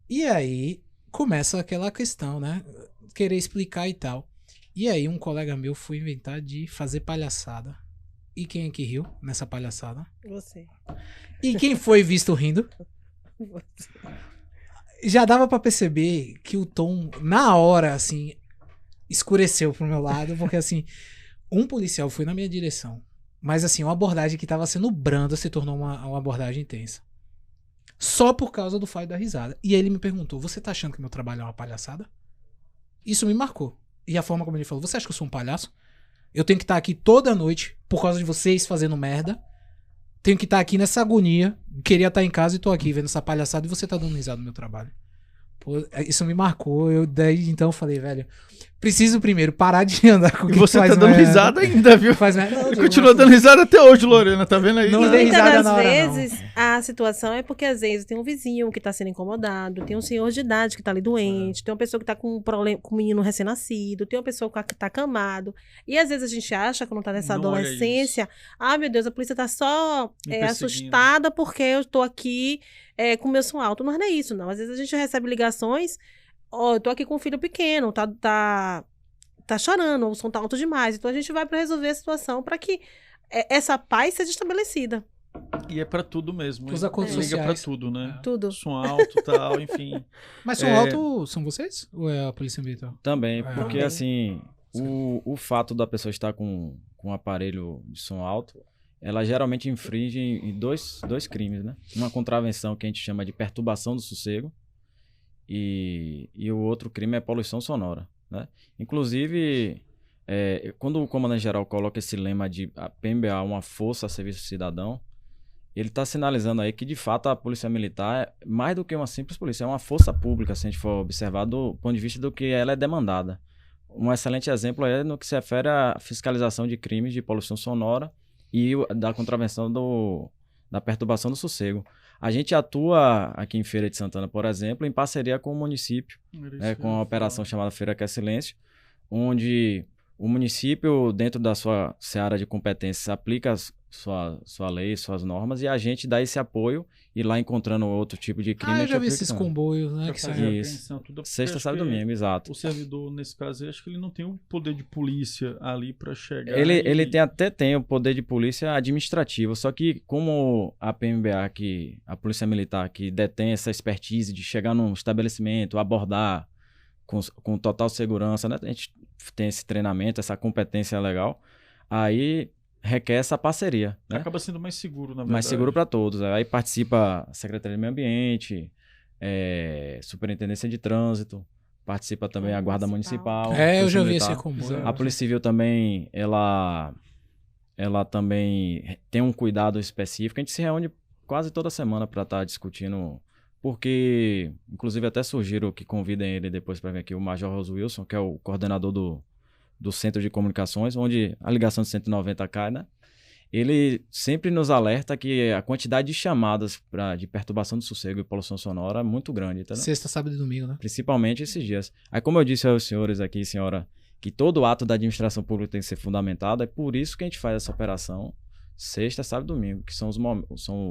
E aí começa aquela questão, né? Querer explicar e tal. E aí um colega meu foi inventar de fazer palhaçada. E quem é que riu nessa palhaçada? Você. E quem foi visto rindo? Já dava pra perceber que o tom, na hora, assim, escureceu pro meu lado, porque, assim, um policial foi na minha direção, mas, assim, uma abordagem que tava sendo branda se tornou uma abordagem intensa. Só por causa do fato da risada. E aí ele me perguntou, você tá achando que meu trabalho é uma palhaçada? Isso me marcou. E a forma como ele falou, você acha que eu sou um palhaço? Eu tenho que estar aqui toda noite por causa de vocês fazendo merda. Tenho que estar aqui nessa agonia. Queria estar em casa e tô aqui vendo essa palhaçada e você tá dando risada no meu trabalho. Pô, isso me marcou. Eu daí então falei, velho, preciso primeiro parar de andar com E quem você faz tá dando merda. risada ainda, viu? Faz merda. Não, Continua dando risada até hoje, Lorena, tá vendo aí? Não E dei muitas risada das na hora, não. vezes a situação é porque às vezes tem um vizinho que tá sendo incomodado, tem um senhor de idade que tá ali doente, tem uma pessoa que tá com um problema com um menino recém-nascido, tem uma pessoa que tá acamado. E às vezes a gente acha, quando tá nessa Não olha adolescência, meu Deus, a polícia tá só Me perseguindo. assustada porque eu tô aqui com o meu som alto. Não é isso, não. Às vezes a gente recebe ligações, eu tô aqui com um filho pequeno, tá chorando, o som tá alto demais. Então a gente vai pra resolver a situação pra que essa paz seja estabelecida. E é pra tudo mesmo. Os acordos Liga pra sociais. tudo, né? Tudo. Som alto e tal, enfim. Mas som alto são vocês? Ou é a polícia militar? Também, porque Também. assim, o fato da pessoa estar com um aparelho de som alto, ela geralmente infringe em dois crimes, né? Uma contravenção que a gente chama de perturbação do sossego e o outro crime é poluição sonora, né? Inclusive, quando o comandante-geral coloca esse lema de a PMBA uma força a serviço do cidadão, ele está sinalizando aí que, de fato, a polícia militar é mais do que uma simples polícia, é uma força pública, se a gente for observar do ponto de vista do que ela é demandada. Um excelente exemplo é no que se refere à fiscalização de crimes de poluição sonora e da contravenção da perturbação do sossego. A gente atua aqui em Feira de Santana, por exemplo, em parceria com o município, com a operação chamada Feira Quer Silêncio, onde o município, dentro da sua seara de competências, aplica sua lei, suas normas, e a gente dá esse apoio e lá encontrando outro tipo de crime... Eu já vi aplica esses também. comboios, né? Pra Que fazer saem. Isso. apreensão, tudo, porque Sexta, acho sábado e que domingo, exato. O servidor, nesse caso, eu acho que ele não tem o poder de polícia ali pra chegar. Ele tem o poder de polícia administrativo, só que como a PMBA, a Polícia Militar, que detém essa expertise de chegar num estabelecimento, abordar com total segurança, né? A gente tem esse treinamento, essa competência legal, aí requer essa parceria, né? Acaba sendo mais seguro, na verdade. Mais seguro para todos. Aí participa a Secretaria de Meio Ambiente, Superintendência de Trânsito, participa também a Guarda Municipal. Eu já Polícia vi Militar. esse comboio. A Polícia Civil também, ela também tem um cuidado específico. A gente se reúne quase toda semana para estar discutindo, porque, inclusive, até sugiro que convidem ele depois para vir aqui, o Major Rose Wilson, que é o coordenador do Centro de Comunicações, onde a ligação de 190 cai, né? Ele sempre nos alerta que a quantidade de chamadas de perturbação do sossego e poluição sonora é muito grande, entendeu? Sexta, sábado e domingo, né? Principalmente esses dias. Aí, como eu disse aos senhores aqui, senhora, que todo ato da administração pública tem que ser fundamentado, é por isso que a gente faz essa operação sexta, sábado e domingo, que são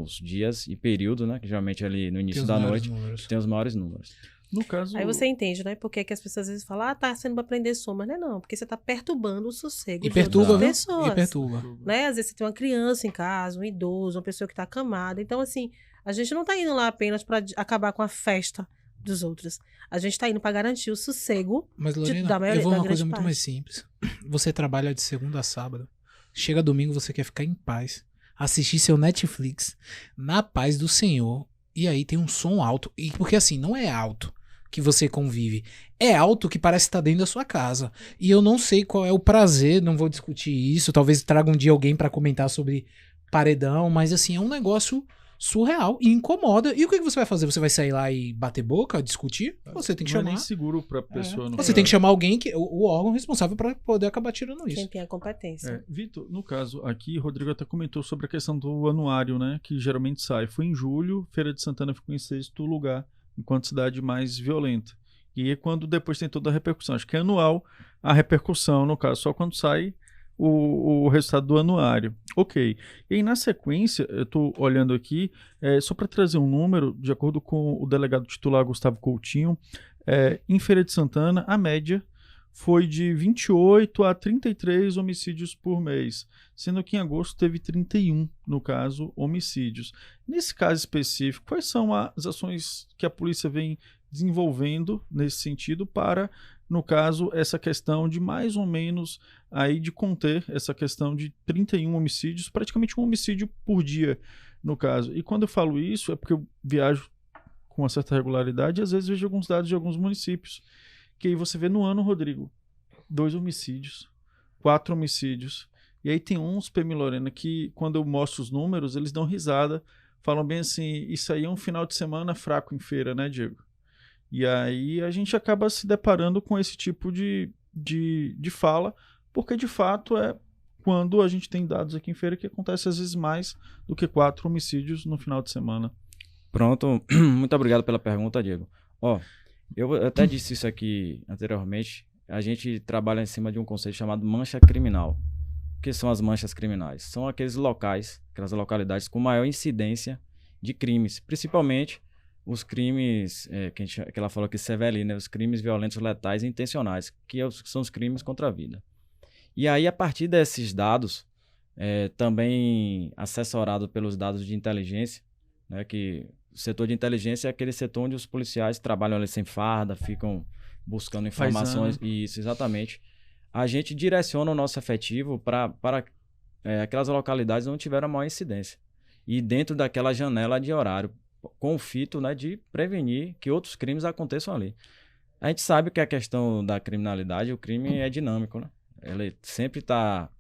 os dias e períodos, né? Que geralmente ali no início da noite tem os maiores números. No caso... Aí você entende, né? Porque que as pessoas às vezes falam, tá sendo pra prender som, mas não, porque você tá perturbando o sossego E de perturba, outras viu? pessoas. E perturba. Né? Às vezes você tem uma criança em casa, um idoso, uma pessoa que tá acamada. Então, assim, a gente não tá indo lá apenas pra acabar com a festa dos outros. A gente tá indo pra garantir o sossego Mas, Lorena, da maioria, eu vou da uma coisa grande muito parte. mais simples. Você trabalha de segunda a sábado. Chega domingo, você quer ficar em paz. Assistir seu Netflix na paz do Senhor. E aí tem um som alto. E porque assim, não é alto que você convive. É alto que parece estar dentro da sua casa. E eu não sei qual é o prazer, não vou discutir isso. Talvez traga um dia alguém pra comentar sobre paredão. Mas assim, é um negócio surreal e incomoda. E o que você vai fazer? Você vai sair lá e bater boca, discutir? Você tem que não é chamar. nem seguro pra pessoa. No Você caso. tem que chamar alguém, o órgão responsável pra poder acabar tirando isso. Quem tem a competência. Vitor, no caso aqui, Rodrigo até comentou sobre a questão do anuário, né? Que geralmente sai. Foi em julho, Feira de Santana ficou em 6º lugar, enquanto cidade mais violenta. E é quando depois tem toda a repercussão. Acho que é anual a repercussão, no caso, só quando sai o resultado do anuário. Ok. E aí, na sequência, eu estou olhando aqui, só para trazer um número, de acordo com o delegado titular Gustavo Coutinho, em Feira de Santana, a média foi de 28 a 33 homicídios por mês, sendo que em agosto teve 31, no caso, homicídios. Nesse caso específico, quais são as ações que a polícia vem desenvolvendo nesse sentido para, no caso, essa questão de mais ou menos aí de conter essa questão de 31 homicídios, praticamente um homicídio por dia, no caso. E quando eu falo isso, é porque eu viajo com uma certa regularidade e às vezes vejo alguns dados de alguns municípios. Que aí você vê no ano, Rodrigo, 2 homicídios, 4 homicídios. E aí tem uns, PM Lorena, que quando eu mostro os números, eles dão risada, falam bem assim, isso aí é um final de semana fraco em feira, né, Diego? E aí a gente acaba se deparando com esse tipo de fala, porque de fato é quando a gente tem dados aqui em feira que acontece às vezes mais do que 4 homicídios no final de semana. Pronto, muito obrigado pela pergunta, Diego. Eu até disse isso aqui anteriormente, a gente trabalha em cima de um conceito chamado mancha criminal. O que são as manchas criminais? São aqueles locais, aquelas localidades com maior incidência de crimes, principalmente os crimes, que ela falou aqui, Seveli, né? Os crimes violentos, letais e intencionais, que são os crimes contra a vida. E aí, a partir desses dados, também assessorado pelos dados de inteligência, né? Que o setor de inteligência é aquele setor onde os policiais trabalham ali sem farda, ficam buscando informações. Isso, exatamente. A gente direciona o nosso efetivo para aquelas localidades onde tiveram a maior incidência. E dentro daquela janela de horário, com o fito, né, de prevenir que outros crimes aconteçam ali. A gente sabe que a questão da criminalidade, o crime é dinâmico, né? Ele sempre está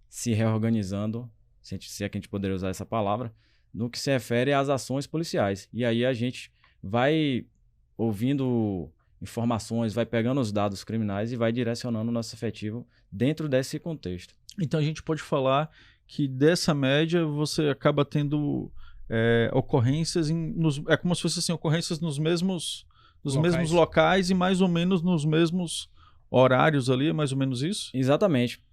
se reorganizando, se é que a gente poderia usar essa palavra, no que se refere às ações policiais. E aí a gente vai ouvindo informações, vai pegando os dados criminais e vai direcionando o nosso efetivo dentro desse contexto. Então a gente pode falar que dessa média você acaba tendo ocorrências é como se fosse assim, ocorrências nos mesmos locais e mais ou menos nos mesmos horários ali, é mais ou menos isso? Exatamente,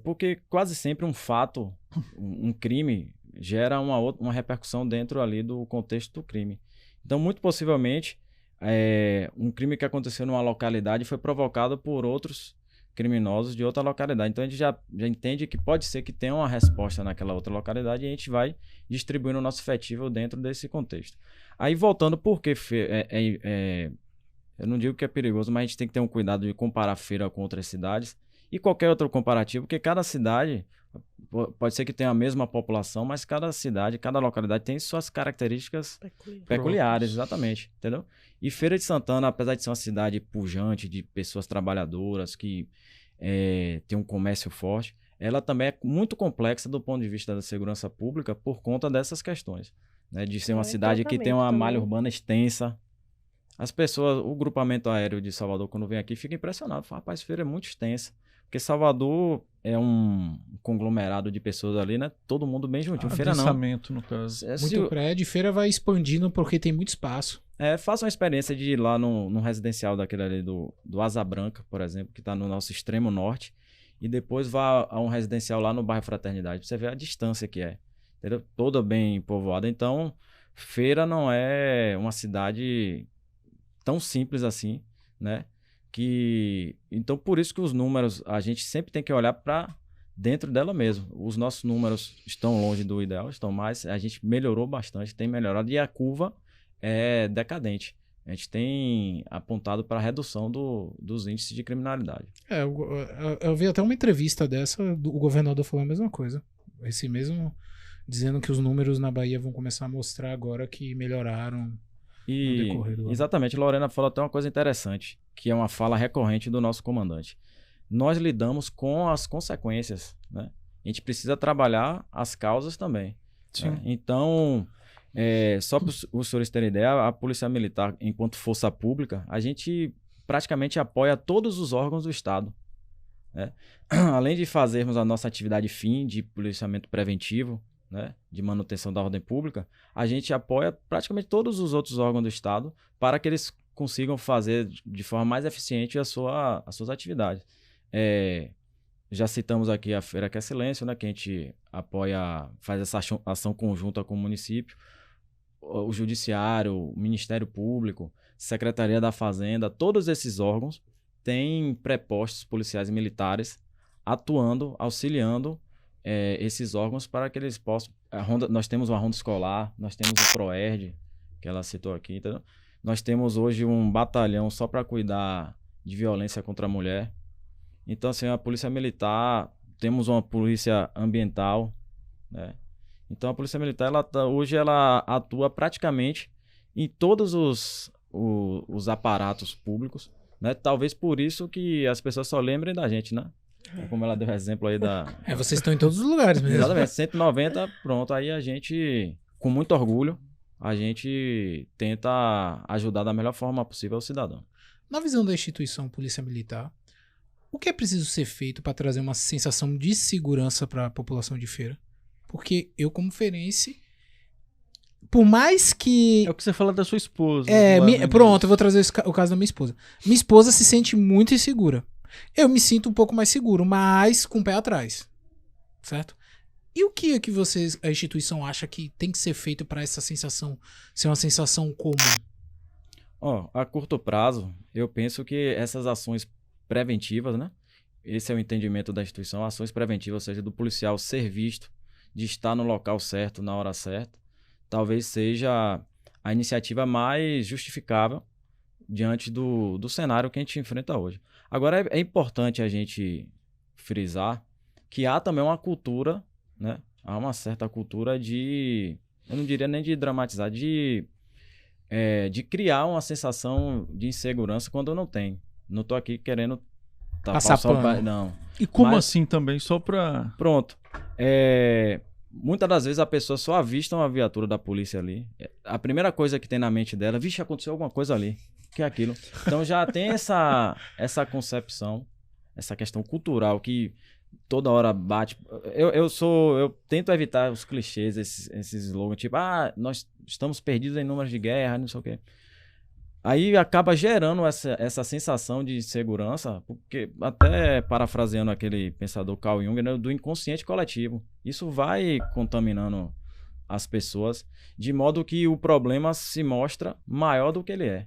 porque quase sempre um fato, um crime, gera uma repercussão dentro ali do contexto do crime. Então, muito possivelmente, um crime que aconteceu numa localidade foi provocado por outros criminosos de outra localidade. Então, a gente já entende que pode ser que tenha uma resposta naquela outra localidade e a gente vai distribuindo o nosso efetivo dentro desse contexto. Aí, voltando, porque eu não digo que é perigoso, mas a gente tem que ter um cuidado de comparar feira com outras cidades e qualquer outro comparativo, porque cada cidade pode ser que tenha a mesma população, mas cada cidade, cada localidade tem suas características peculiares, exatamente, entendeu? E Feira de Santana, apesar de ser uma cidade pujante, de pessoas trabalhadoras, que tem um comércio forte, ela também é muito complexa do ponto de vista da segurança pública por conta dessas questões. né, de ser uma cidade que tem uma malha urbana extensa. As pessoas, o grupamento aéreo de Salvador, quando vem aqui, fica impressionado. Fala, rapaz, Feira é muito extensa. Porque Salvador é um conglomerado de pessoas ali, né? Todo mundo bem juntinho. Feira não. No caso. Muito prédio. Feira vai expandindo porque tem muito espaço. Faça uma experiência de ir lá no residencial daquele ali do Asa Branca, por exemplo, que está no nosso extremo norte. E depois vá a um residencial lá no bairro Fraternidade. Pra você ver a distância que é. Entendeu? Toda bem povoada. Então, Feira não é uma cidade tão simples assim, né? Então, por isso que os números, a gente sempre tem que olhar para dentro dela mesmo. Os nossos números estão longe do ideal, mas a gente melhorou bastante, tem melhorado, e a curva é decadente. A gente tem apontado para a redução dos índices de criminalidade. Eu vi até uma entrevista dessa, o governador falou a mesma coisa. Esse mesmo, dizendo que os números na Bahia vão começar a mostrar agora que melhoraram. Exatamente, Lorena falou até uma coisa interessante, que é uma fala recorrente do nosso comandante. Nós lidamos com as consequências, né? A gente precisa trabalhar as causas também. Né? Então, só para os senhores terem ideia, a Polícia Militar, enquanto força pública, a gente praticamente apoia todos os órgãos do Estado. Né? Além de fazermos a nossa atividade fim de policiamento preventivo, né, de manutenção da ordem pública, a gente apoia praticamente todos os outros órgãos do Estado para que eles consigam fazer de forma mais eficiente as suas atividades. Já citamos aqui a Feira que é Silêncio, né, que a gente apoia, faz essa ação conjunta com o município, o Judiciário, o Ministério Público, Secretaria da Fazenda, todos esses órgãos têm prepostos policiais e militares atuando, auxiliando esses órgãos para que eles possam... Nós temos uma ronda escolar, nós temos o PROERD, que ela citou aqui, entendeu? Nós temos hoje um batalhão só para cuidar de violência contra a mulher. Então, assim, a Polícia Militar, temos uma Polícia Ambiental, né? Então, a Polícia Militar, hoje, ela atua praticamente em todos os aparatos públicos, né? Talvez por isso que as pessoas só lembrem da gente, né? Como ela deu exemplo aí da... vocês estão em todos os lugares mesmo. Exatamente, 190, pronto. Aí a gente, com muito orgulho, a gente tenta ajudar da melhor forma possível o cidadão. Na visão da instituição Polícia Militar, o que é preciso ser feito para trazer uma sensação de segurança para a população de Feira? Porque eu, como feirense, por mais que... É o que você fala da sua esposa. Pronto, eu vou trazer o caso da minha esposa. Minha esposa se sente muito insegura. Eu me sinto um pouco mais seguro, mas com o pé atrás, certo? E o que é que a instituição acha que tem que ser feito para essa sensação ser uma sensação comum? A curto prazo, eu penso que essas ações preventivas, né? Esse é o entendimento da instituição, ações preventivas, ou seja, do policial ser visto, de estar no local certo, na hora certa, talvez seja a iniciativa mais justificável diante do cenário que a gente enfrenta hoje. Agora, é importante a gente frisar que há também uma cultura, né? Há uma certa cultura eu não diria nem de dramatizar, de criar uma sensação de insegurança quando não tem. Não estou aqui querendo passar pano. Não. E como assim também? Só para... Pronto. Muitas das vezes a pessoa só avista uma viatura da polícia ali. A primeira coisa que tem na mente dela, vixe, aconteceu alguma coisa ali. Que é aquilo. Então já tem essa concepção, essa questão cultural que toda hora bate. Eu tento evitar os clichês, esses slogans, tipo, nós estamos perdidos em números de guerra, não sei o quê. Aí acaba gerando essa sensação de segurança, porque até parafraseando aquele pensador Carl Jung, né, do inconsciente coletivo. Isso vai contaminando as pessoas, de modo que o problema se mostra maior do que ele é.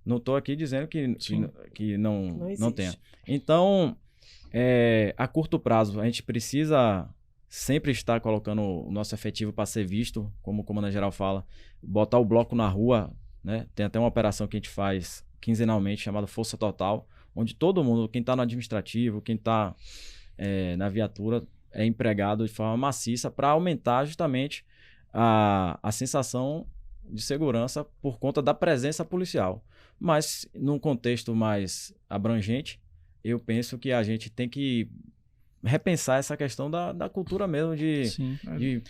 Não estou aqui dizendo que não tenha. Então, a curto prazo, a gente precisa sempre estar colocando o nosso efetivo para ser visto, como o comandante-geral fala, botar o bloco na rua, né? Tem até uma operação que a gente faz quinzenalmente, chamada Força Total, onde todo mundo, quem está no administrativo, quem está na viatura, é empregado de forma maciça para aumentar justamente a sensação de segurança por conta da presença policial. Mas, num contexto mais abrangente, eu penso que a gente tem que repensar essa questão da cultura mesmo Sim.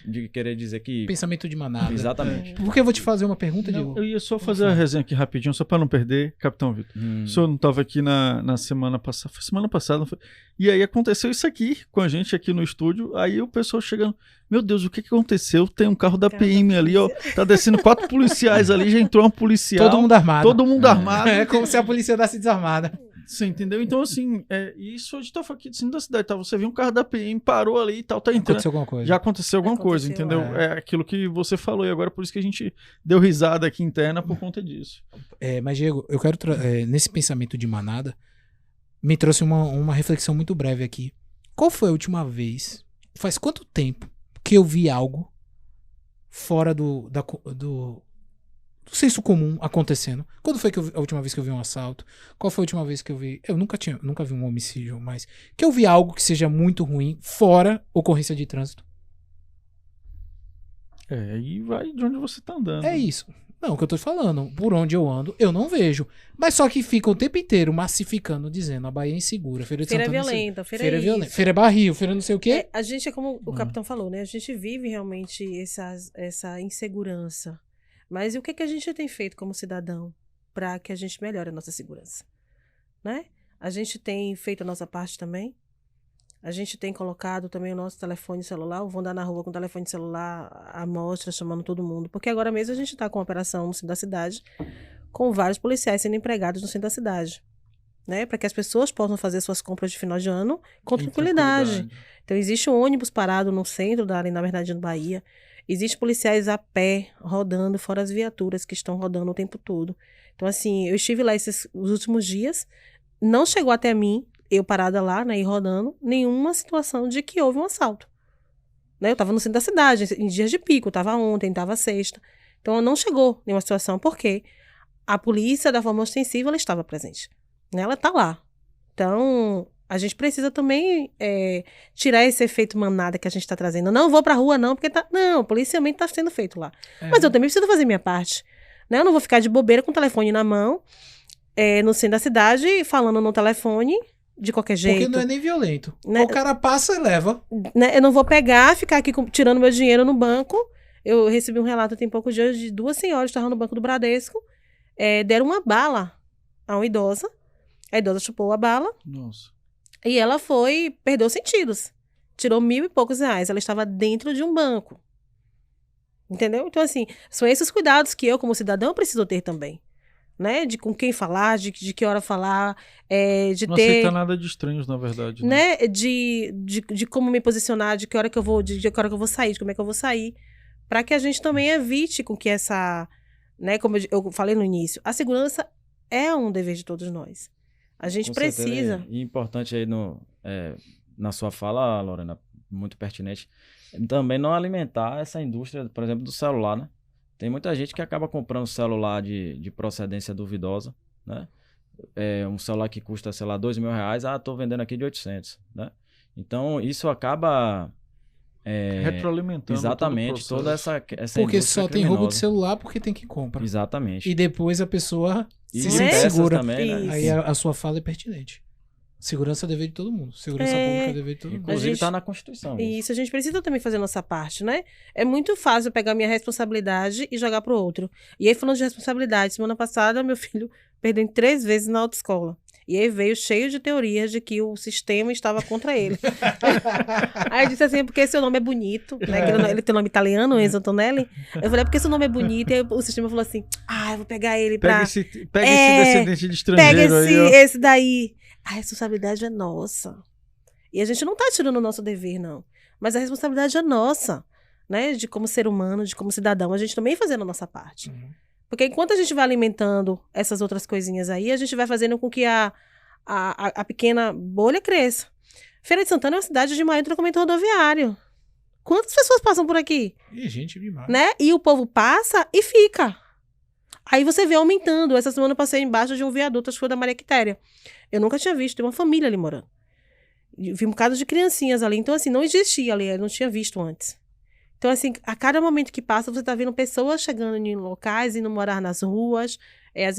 de querer dizer que... Pensamento de manada. Exatamente. Porque eu vou te fazer uma pergunta, Não, Diego. eu ia só fazer a resenha aqui rapidinho, só para não perder, Capitão Vitor. O senhor não estava aqui na semana passada, foi semana passada, não foi? E aí aconteceu isso aqui com a gente aqui no estúdio, aí o pessoal chegando, meu Deus, o que aconteceu? Tem um carro da PM ali, ó, tá descendo 4 policiais ali, já entrou um policial. Todo mundo armado. Todo mundo armado. É como se a polícia andasse desarmada. Você entendeu? Então, assim, isso a gente tava aqui do centro da cidade, tá? Você viu um carro da PM, parou ali e tal, tá entrando. Aconteceu alguma coisa. Já aconteceu alguma coisa, entendeu? É aquilo que você falou, e agora por isso que a gente deu risada aqui interna por conta disso. Mas, Diego, eu quero nesse pensamento de manada, me trouxe uma reflexão muito breve aqui. Qual foi a última vez, faz quanto tempo que eu vi algo fora do senso comum acontecendo? Quando foi a última vez que eu vi um assalto? Qual foi a última vez que eu vi... Eu nunca vi um homicídio, mas que eu vi algo que seja muito ruim fora ocorrência de trânsito. Aí vai de onde você tá andando. É isso. Não, o que eu tô falando, por onde eu ando, eu não vejo. Mas só que fica o tempo inteiro massificando, dizendo a Bahia é insegura, Feira de Feira Santana violenta, feira feira violenta, isso. feira é barril, feira não sei o quê. A gente, é como o capitão falou, né? A gente vive realmente essa insegurança. Mas e o que a gente tem feito como cidadão para que a gente melhore a nossa segurança? Né? A gente tem feito a nossa parte também. A gente tem colocado também o nosso telefone celular. Vão andar na rua com o telefone celular à mostra, chamando todo mundo. Porque agora mesmo a gente está com uma operação no centro da cidade, com vários policiais sendo empregados no centro da cidade. Né? Para que as pessoas possam fazer suas compras de final de ano com tranquilidade. Então, existe um ônibus parado no centro, ali na verdade, no Bahia. Existem policiais a pé, rodando, fora as viaturas que estão rodando o tempo todo. Então, assim, eu estive lá os últimos dias, não chegou até mim, eu parada lá, né, e rodando, nenhuma situação de que houve um assalto. Né? Eu estava no centro da cidade, em dias de pico, estava ontem, estava sexta. Então, não chegou nenhuma situação, porque a polícia, da forma ostensiva, ela estava presente. Né? Ela está lá. Então... A gente precisa também tirar esse efeito manada que a gente está trazendo. Não vou pra rua, não, porque tá. Não, o policiamento está sendo feito lá. Mas eu também preciso fazer minha parte. Né? Eu não vou ficar de bobeira com o telefone na mão, no centro da cidade, falando no telefone de qualquer jeito. Porque não é nem violento. Né? O cara passa e leva. Né? Eu não vou pegar, ficar aqui tirando meu dinheiro no banco. Eu recebi um relato tem poucos dias de 2 senhoras que estavam no banco do Bradesco, deram uma bala a uma idosa. A idosa chupou a bala. Nossa. E ela perdeu os sentidos. Tirou R$1.000 e poucos. Ela estava dentro de um banco. Entendeu? Então, assim, são esses cuidados que eu, como cidadão, preciso ter também. Né? De com quem falar, de que hora falar, de não ter... aceitar nada de estranhos, na verdade. Né? De como me posicionar, de que hora que eu vou, de que hora que eu vou sair, de como é que eu vou sair. Para que a gente também evite com que essa... Né? Como eu falei no início, a segurança é um dever de todos nós. A gente Com precisa. certeza. E importante aí na sua fala, Lorena, muito pertinente, também não alimentar essa indústria, por exemplo, do celular, né? Tem muita gente que acaba comprando celular de procedência duvidosa, né? Um celular que custa, sei lá, R$2.000, tô vendendo aqui de 800, né? Então, isso acaba... retroalimentando. Exatamente, toda essa porque só tem roubo de criminosa. celular porque tem que comprar. Exatamente. E depois a pessoa se de sente peças segura. também, né? Aí a sua fala é pertinente. Segurança é dever de todo mundo. Segurança pública é dever de todo mundo. Inclusive está na Constituição. Isso, a gente precisa também fazer a nossa parte, né? É muito fácil pegar minha responsabilidade e jogar pro outro. E aí, falando de responsabilidade, semana passada, meu filho perdeu 3 vezes na autoescola. E aí veio cheio de teorias de que o sistema estava contra ele. Aí eu disse assim, porque seu nome é bonito, né? Que ele tem nome italiano, Enzo Antonelli. Eu falei, porque seu nome é bonito. E aí o sistema falou assim, eu vou pegar ele pra... Pega esse descendente de estrangeiro pega aí, ó. esse daí. A responsabilidade é nossa. E a gente não tá tirando o nosso dever, não. Mas a responsabilidade é nossa, né? De como ser humano, de como cidadão, a gente também fazendo a nossa parte. Uhum. Porque enquanto a gente vai alimentando essas outras coisinhas aí, a gente vai fazendo com que a pequena bolha cresça. Feira de Santana é uma cidade de maior entroncamento rodoviário. Quantas pessoas passam por aqui? E gente demais. Né? E o povo passa e fica. Aí você vê aumentando. Essa semana eu passei embaixo de um viaduto, acho que foi da Maria Quitéria. Eu nunca tinha visto, tem uma família ali morando. Vi um bocado de criancinhas ali. Então, assim, não existia ali, eu não tinha visto antes. Então, assim, a cada momento que passa, você tá vendo pessoas chegando em locais, indo morar nas ruas,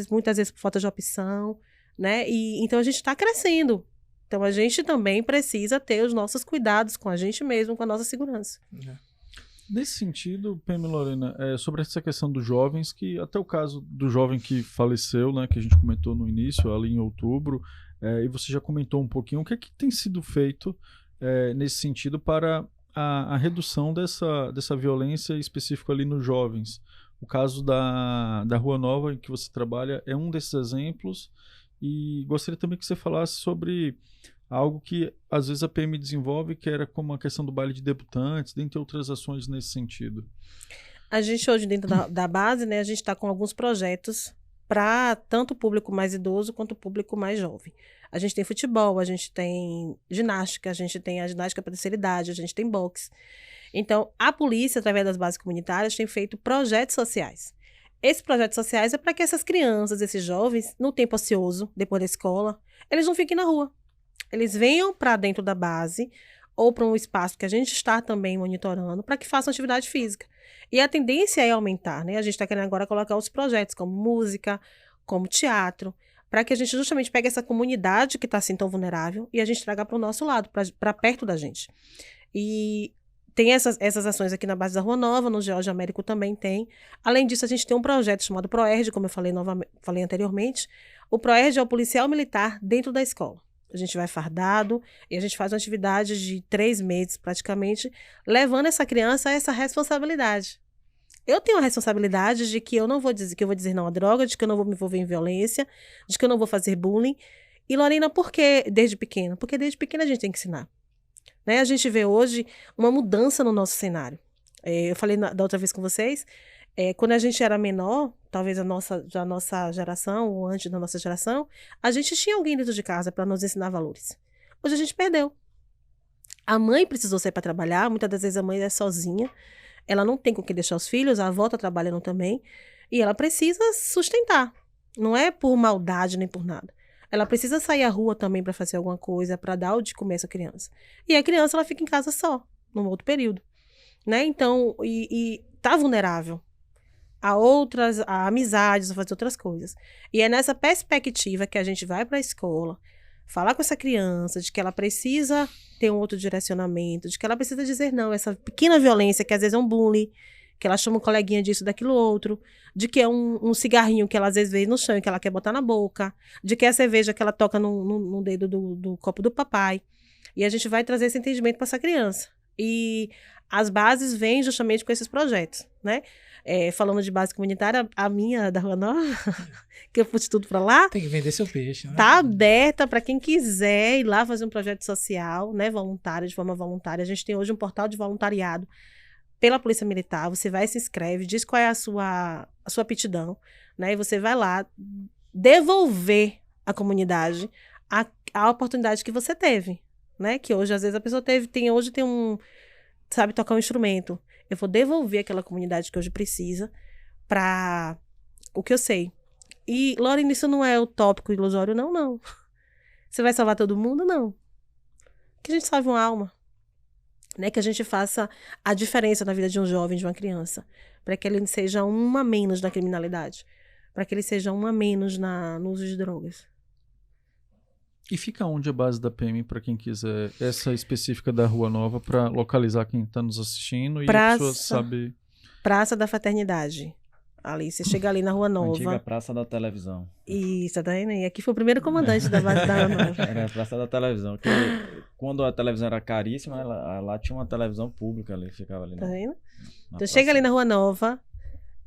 muitas vezes por falta de opção, né? E, então, a gente tá crescendo. Então, a gente também precisa ter os nossos cuidados com a gente mesmo, com a nossa segurança. Nesse sentido, Pema e Lorena, sobre essa questão dos jovens, que até o caso do jovem que faleceu, né, que a gente comentou no início, ali em outubro, e você já comentou um pouquinho, o que é que tem sido feito nesse sentido para a redução dessa violência específica ali nos jovens? O caso da Rua Nova, em que você trabalha, é um desses exemplos, e gostaria também que você falasse sobre algo que às vezes a PM desenvolve, que era como a questão do baile de debutantes, dentre outras ações nesse sentido. A gente hoje dentro da base, né, a gente está com alguns projetos para tanto o público mais idoso quanto o público mais jovem. A gente tem futebol, a gente tem ginástica, a gente tem a ginástica para terceira idade, a gente tem boxe. Então, a polícia, através das bases comunitárias, tem feito projetos sociais. Esses projetos sociais é para que essas crianças, esses jovens, no tempo ocioso, depois da escola, eles não fiquem na rua. Eles venham para dentro da base ou para um espaço que a gente está também monitorando para que façam atividade física. E a tendência é aumentar, né? A gente está querendo agora colocar outros projetos, como música, como teatro, para que a gente justamente pegue essa comunidade que está assim tão vulnerável e a gente traga para o nosso lado, para perto da gente. E tem essas ações aqui na base da Rua Nova, no George Américo também tem. Além disso, a gente tem um projeto chamado ProERD, como eu falei anteriormente. O ProERD é o policial militar dentro da escola. A gente vai fardado e a gente faz uma atividade de 3 meses, praticamente, levando essa criança a essa responsabilidade. Eu tenho a responsabilidade de que eu não vou dizer, que eu vou dizer não à droga, de que eu não vou me envolver em violência, de que eu não vou fazer bullying. E, Lorena, por que desde pequena? Porque desde pequena a gente tem que ensinar. Né? A gente vê hoje uma mudança no nosso cenário. Eu falei da outra vez com vocês, quando a gente era menor, talvez a nossa geração, ou antes da nossa geração, a gente tinha alguém dentro de casa para nos ensinar valores. Hoje a gente perdeu. A mãe precisou sair para trabalhar, muitas das vezes a mãe é sozinha, ela não tem com que deixar os filhos, a avó está trabalhando também, e ela precisa sustentar. Não é por maldade nem por nada. Ela precisa sair à rua também para fazer alguma coisa, para dar o de comer a essa criança. E a criança, ela fica em casa só, num outro período. Né? Então, e tá vulnerável a amizades, a fazer outras coisas. E é nessa perspectiva que a gente vai para a escola, falar com essa criança de que ela precisa ter um outro direcionamento, de que ela precisa dizer não, essa pequena violência, que às vezes é um bullying, que ela chama um coleguinha disso, daquilo outro, de que é um cigarrinho que ela às vezes vê no chão e que ela quer botar na boca, de que é a cerveja que ela toca no dedo do copo do papai. E a gente vai trazer esse entendimento para essa criança. E as bases vêm justamente com esses projetos, né? Falando de base comunitária, a minha da Rua Nova, que eu pus tudo para lá. Tem que vender seu peixe, né? Tá aberta para quem quiser ir lá fazer um projeto social, né? Voluntário, de forma voluntária. A gente tem hoje um portal de voluntariado pela Polícia Militar. Você vai, se inscreve, diz qual é a sua aptidão, né? E você vai lá devolver à comunidade a oportunidade que você teve, né? Que hoje, às vezes, a pessoa sabe tocar um instrumento. Eu vou devolver aquela comunidade que hoje precisa para o que eu sei. E, Lorena, isso não é utópico, ilusório, não. Você vai salvar todo mundo? Não. Que a gente salve uma alma. Né? Que a gente faça a diferença na vida de um jovem, de uma criança. Para que ele seja uma a menos na criminalidade. Para que ele seja uma a menos no uso de drogas. E fica onde a base da PM, para quem quiser, essa específica da Rua Nova, para localizar quem está nos assistindo e a pessoa saber. Praça da Fraternidade. Ali, você chega ali na Rua Nova. Antiga Praça da Televisão. Isso, tá vendo? E aqui foi o primeiro comandante da base da Rua Nova. Era a Praça da Televisão. Que quando a televisão era caríssima, lá tinha uma televisão pública ali, ficava ali. Tá vendo? Então chega ali na Rua Nova,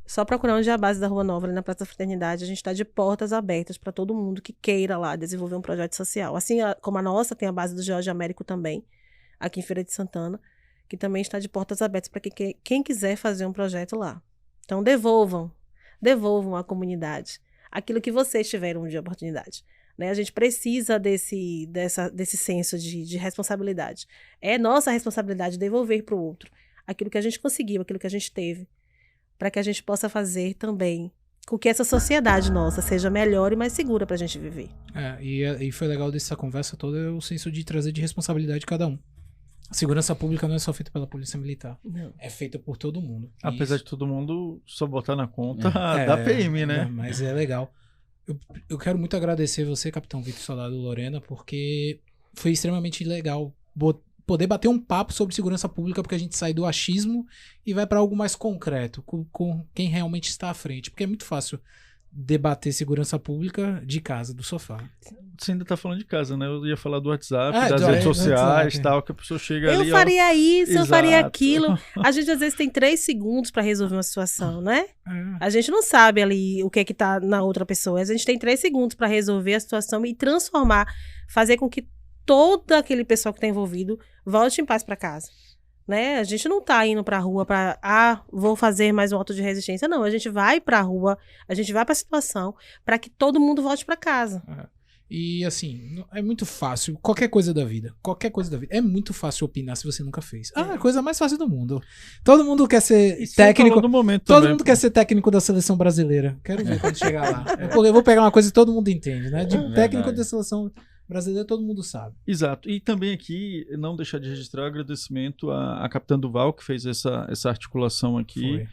só procurar onde é a base da Rua Nova, ali na Praça da Fraternidade. A gente está de portas abertas para todo mundo que queira lá desenvolver um projeto social. Assim como a nossa, tem a base do George Américo também, aqui em Feira de Santana, que também está de portas abertas para quem quiser fazer um projeto lá. Então, devolvam à comunidade aquilo que vocês tiveram de oportunidade. Né? A gente precisa desse senso de responsabilidade. É nossa responsabilidade devolver para o outro aquilo que a gente conseguiu, aquilo que a gente teve, para que a gente possa fazer também com que essa sociedade nossa seja melhor e mais segura para a gente viver. E foi legal dessa conversa toda o senso de trazer de responsabilidade de cada um. A segurança pública não é só feita pela Polícia Militar. Não. É feita por todo mundo. Apesar de todo mundo só botar na conta da PM, né? Mas é legal. Eu quero muito agradecer você, Capitão Victor Soldado Lorena, porque foi extremamente legal poder bater um papo sobre segurança pública, porque a gente sai do achismo e vai para algo mais concreto, com quem realmente está à frente. Porque é muito fácil debater segurança pública de casa, do sofá. Você ainda tá falando de casa, né? Eu ia falar do WhatsApp, Ah, das do redes sociais, WhatsApp. tal, que a pessoa chega Eu ali... faria isso, eu faria Exato. aquilo. A gente às vezes tem 3 segundos pra resolver uma situação, né? É. A gente não sabe ali o que é que tá na outra pessoa. A gente tem 3 segundos pra resolver a situação e transformar, fazer com que todo aquele pessoal que tá envolvido volte em paz pra casa. Né? A gente não tá indo pra rua pra, vou fazer mais um ato de resistência. Não, a gente vai pra rua, a gente vai pra situação pra que todo mundo volte pra casa. E assim, é muito fácil, qualquer coisa da vida, é muito fácil opinar se você nunca fez. É a coisa mais fácil do mundo. Todo mundo quer ser E sem técnico, falar do momento todo também, mundo pô. quer ser técnico da seleção brasileira. Quero ver quando chegar lá. Porque eu vou pegar uma coisa que todo mundo entende, né? De técnico da seleção brasileira todo mundo sabe. Exato. E também aqui, não deixar de registrar o agradecimento à Capitã Duval, que fez essa articulação aqui. Foi.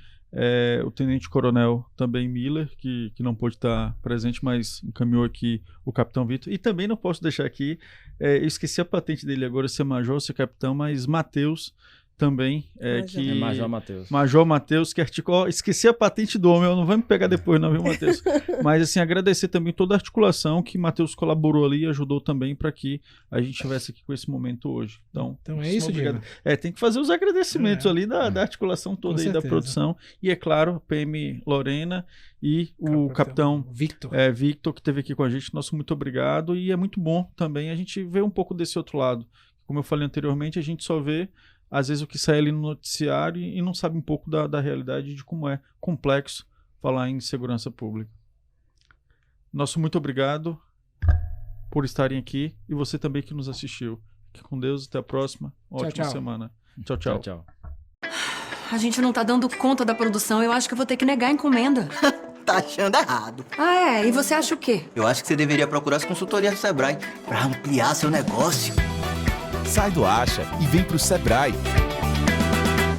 O Tenente Coronel também Miller, que não pôde estar presente, mas encaminhou aqui o Capitão Vitor. E também não posso deixar aqui, eu esqueci a patente dele agora, se é Major ou se é Capitão, mas Matheus também. É Major Matheus. Major Matheus, que articulou. Esqueci a patente do homem, eu não vai me pegar depois, não, viu, Matheus? Mas, assim, agradecer também toda a articulação que Matheus colaborou ali e ajudou também para que a gente estivesse aqui com esse momento hoje. Então é isso, Diego. Tem que fazer os agradecimentos ali da articulação toda aí da produção. E, é claro, PM Lorena e o Capitão Victor. Victor, que esteve aqui com a gente. Nosso muito obrigado. E é muito bom também a gente ver um pouco desse outro lado. Como eu falei anteriormente, a gente só vê às vezes o que sai ali no noticiário e não sabe um pouco da realidade de como é complexo falar em segurança pública. Nosso muito obrigado por estarem aqui e você também que nos assistiu. Fique com Deus, até a próxima. Ótima semana. Tchau, tchau. Tchau. A gente não tá dando conta da produção, eu acho que eu vou ter que negar a encomenda. Tá achando errado. Ah, é? E você acha o quê? Eu acho que você deveria procurar as consultorias do Sebrae para ampliar seu negócio. Sai do acha e vem pro Sebrae.